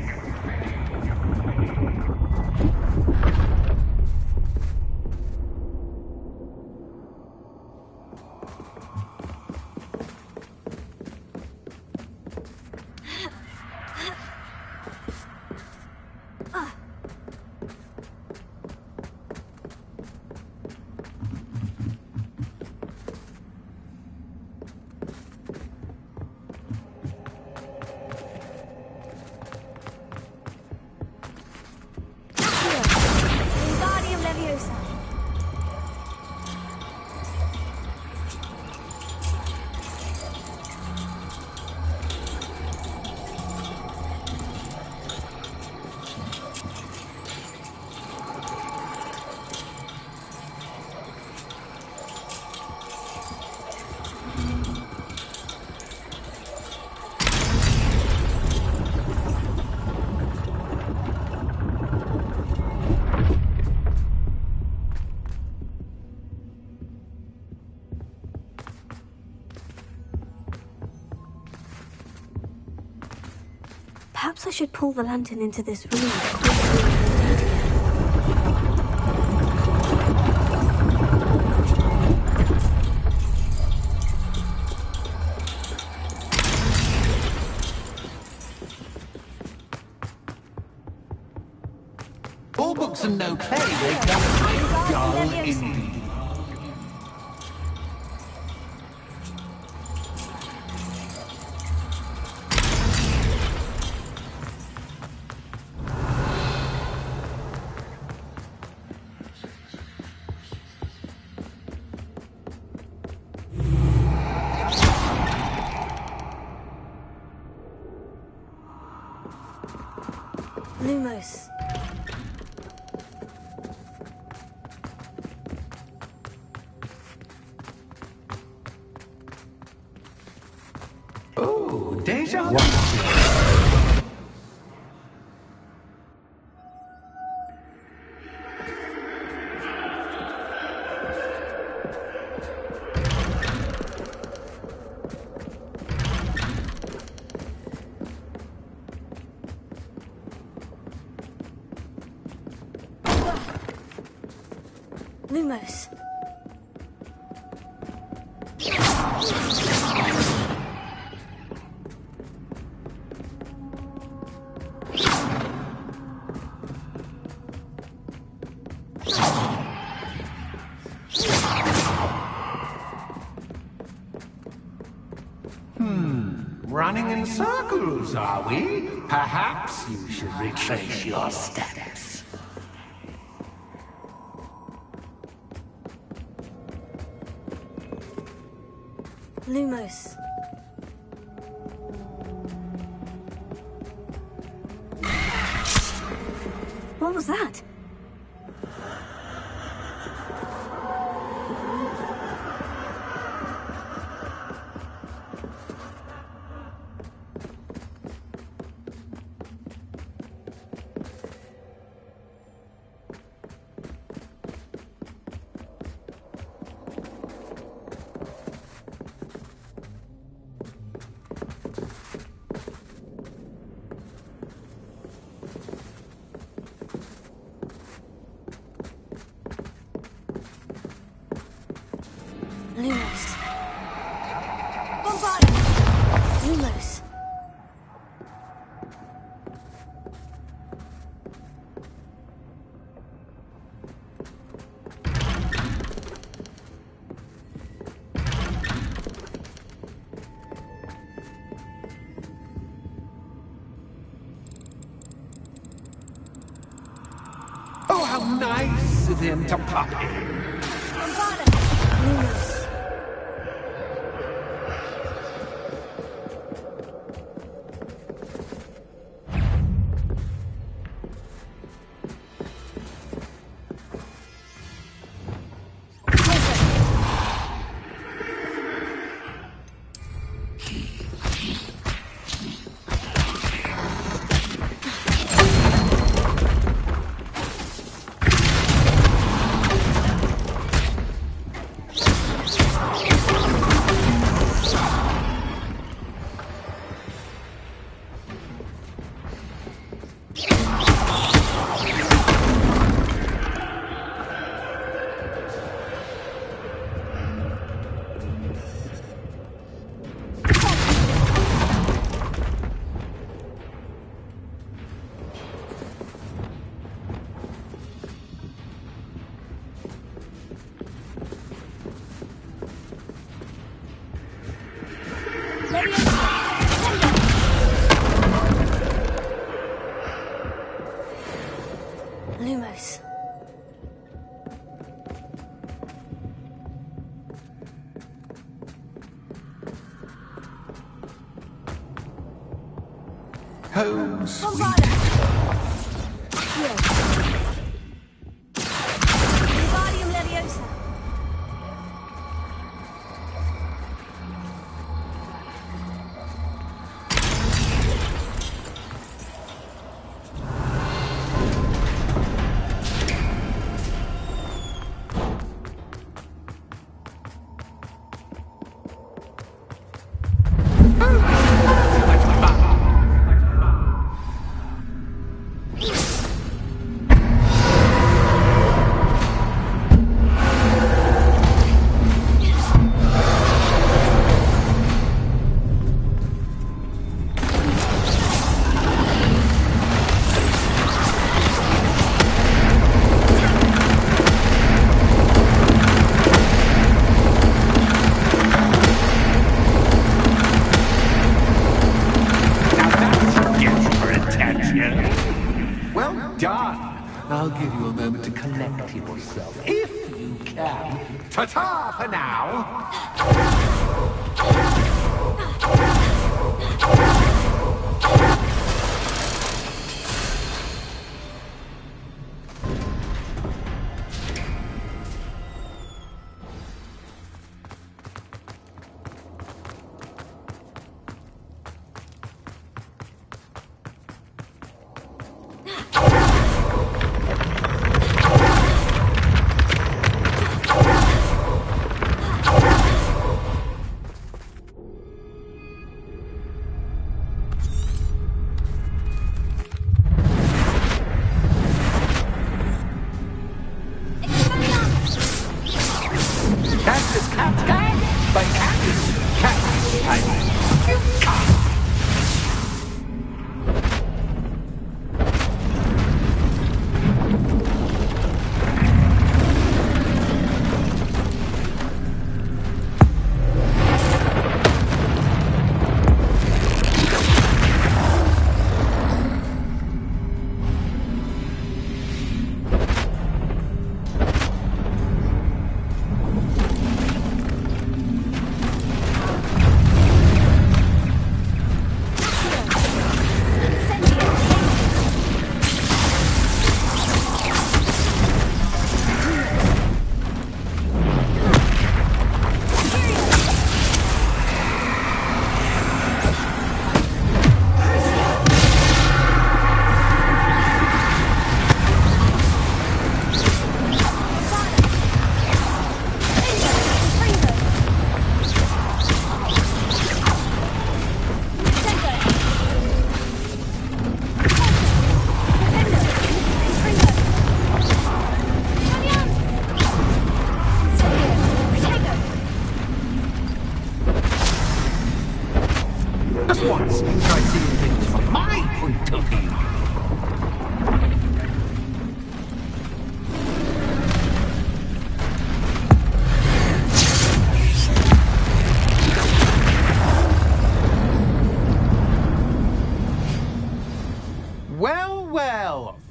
Perhaps I should pull the lantern into this room All books and no play, they come dull indeed. Lumos. Oh, deja vu. Lumos. Running in circles, are we? Perhaps you should retrace your steps. Lumos. What was that? Lumos. Bombard! Lumos. Oh, how nice of him to pop in. Lumos. Lumos. Home sweet. Wingardium Leviosa. Well done. I'll give you a moment to collect yourself, if you can. Ta-ta for now. by Alice Cat's You can't.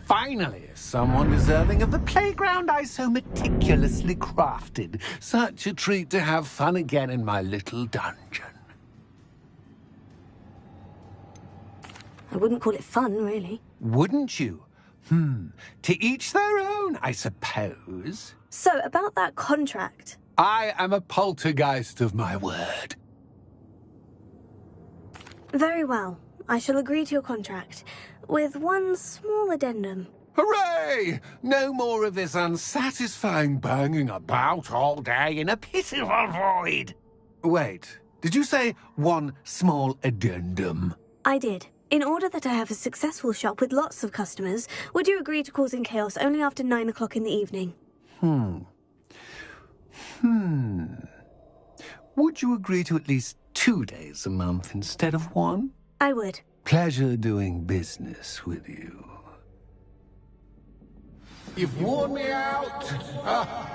Finally, someone deserving of the playground I so meticulously crafted. Such a treat to have fun again in my little dungeon. I wouldn't call it fun, really. Wouldn't you? To each their own, I suppose. So, about that contract. I am a poltergeist of my word. Very well. I shall agree to your contract, with one small addendum. Hooray! No more of this unsatisfying banging about all day in a pitiful void. Wait, did you say one small addendum? I did. In order that I have a successful shop with lots of customers, would you agree to causing chaos only after 9 o'clock in the evening? Would you agree to at least 2 days a month instead of 1? I would. Pleasure doing business with you. You've worn me out.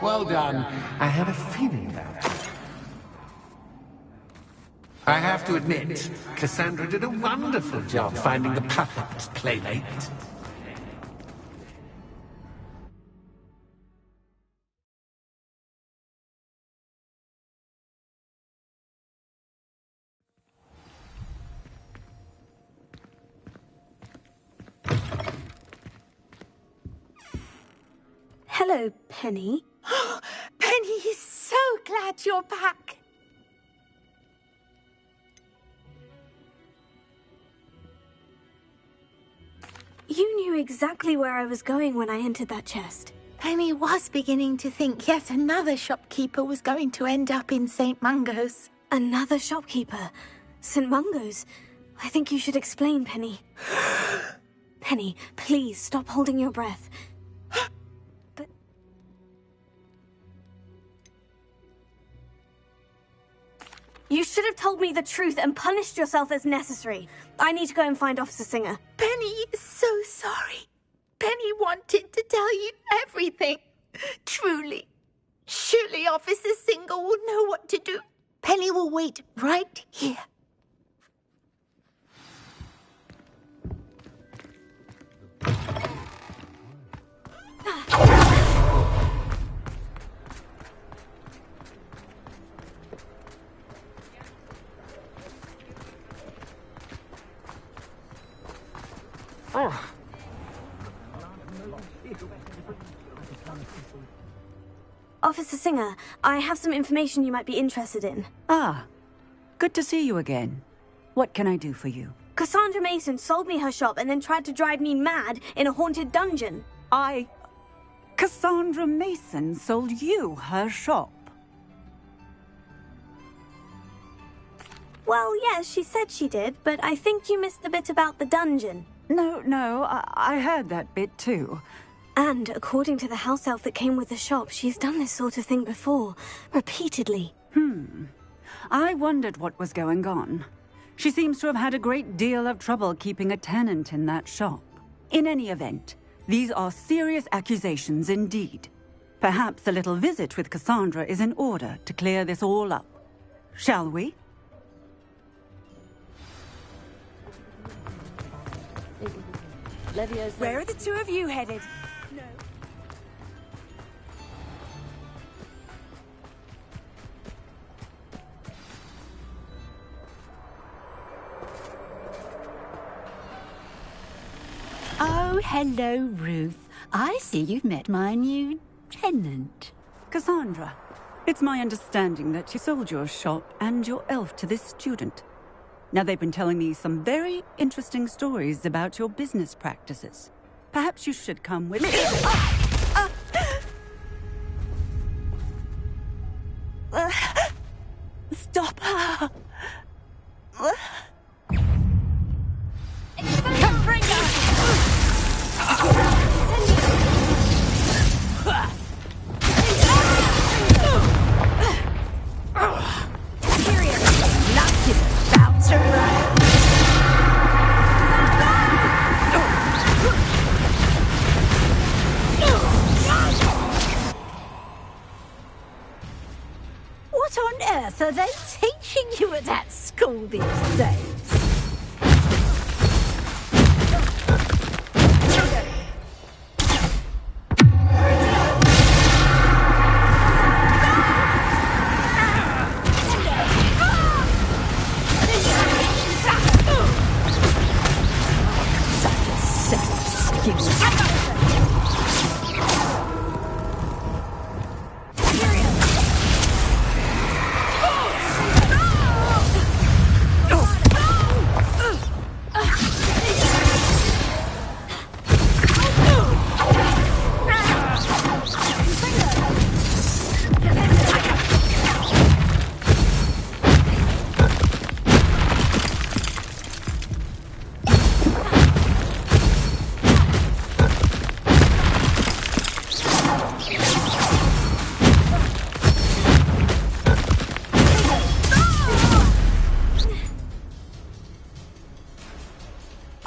Well done. I had a feeling that. I have to admit, Cassandra did a wonderful job finding the puppet playmate. Hello, Penny. Penny is so glad you're back. You knew exactly where I was going when I entered that chest. Penny was beginning to think yet another shopkeeper was going to end up in St. Mungo's. Another shopkeeper? St. Mungo's? I think you should explain, Penny. Penny, please stop holding your breath. You should have told me the truth and punished yourself as necessary. I need to go and find Officer Singer. Penny is so sorry. Penny wanted to tell you everything. Truly. Surely Officer Singer will know what to do. Penny will wait right here. Officer Singer, I have some information you might be interested in. Ah, good to see you again. What can I do for you? Cassandra Mason sold me her shop and then tried to drive me mad in a haunted dungeon. Cassandra Mason sold you her shop? Well, yes, she said she did, but I think you missed the bit about the dungeon. No, I heard that bit too. And according to the house elf that came with the shop, she's done this sort of thing before. Repeatedly. I wondered what was going on. She seems to have had a great deal of trouble keeping a tenant in that shop. In any event, these are serious accusations indeed. Perhaps a little visit with Cassandra is in order to clear this all up. Shall we? Where are the two of you headed? Oh, hello, Ruth. I see you've met my new tenant. Cassandra, it's my understanding that you sold your shop and your elf to this student. Now, they've been telling me some very interesting stories about your business practices. Perhaps you should come with me. Stop her! What on earth are they teaching you at that school these days?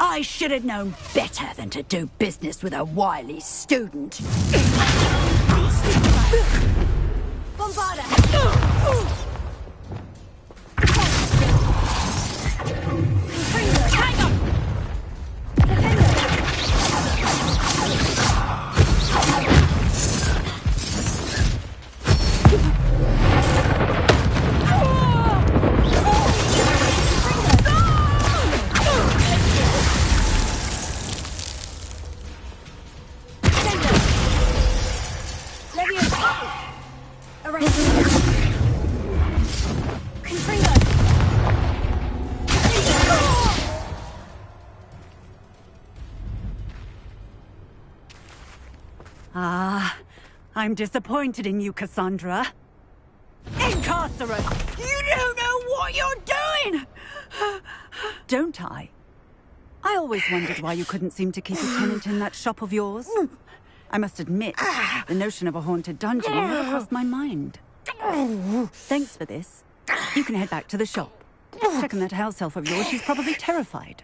I should have known better than to do business with a wily student. I'm disappointed in you, Cassandra. Incarcerate! You don't know what you're doing! Don't I? I always wondered why you couldn't seem to keep a tenant in that shop of yours. I must admit, the notion of a haunted dungeon never crossed my mind. Thanks for this. You can head back to the shop. Check on that house elf of yours, she's probably terrified.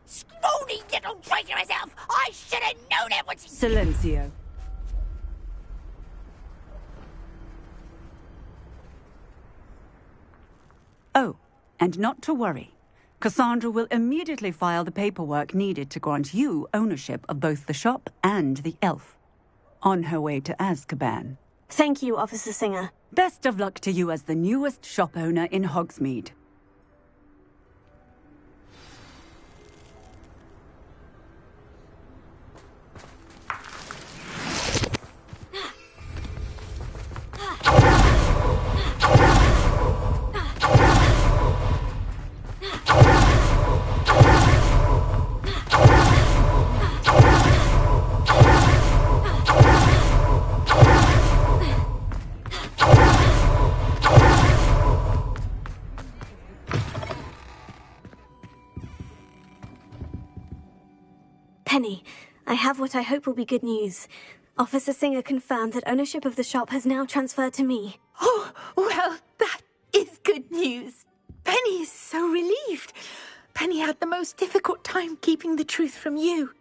Scrawny little traitor herself! I should have known it was... Silencio. Oh, and not to worry. Cassandra will immediately file the paperwork needed to grant you ownership of both the shop and the elf. On her way to Azkaban. Thank you, Officer Singer. Best of luck to you as the newest shop owner in Hogsmeade. Penny, I have what I hope will be good news. Officer Singer confirmed that ownership of the shop has now transferred to me. Oh, well, that so relieved. Penny had the most difficult time keeping the truth from you.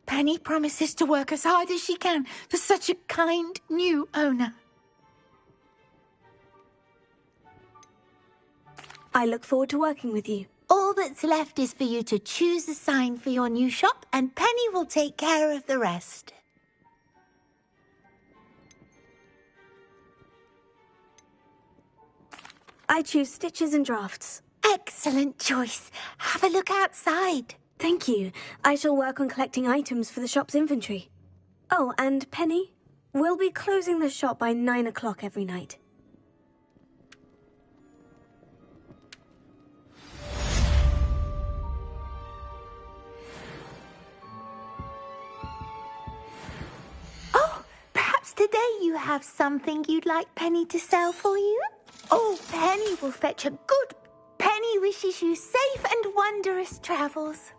Penny promises to work as hard as she can for such a kind new owner. I look forward to working with you. All that's left is for you to choose a sign for your new shop, and Penny will take care of the rest. I choose stitches and drafts. Excellent choice. Have a look outside. Thank you. I shall work on collecting items for the shop's inventory. Oh, and Penny, we'll be closing the shop by 9 o'clock every night. Oh, perhaps today you have something you'd like Penny to sell for you? Oh, Penny will fetch a good... Penny wishes you safe and wondrous travels.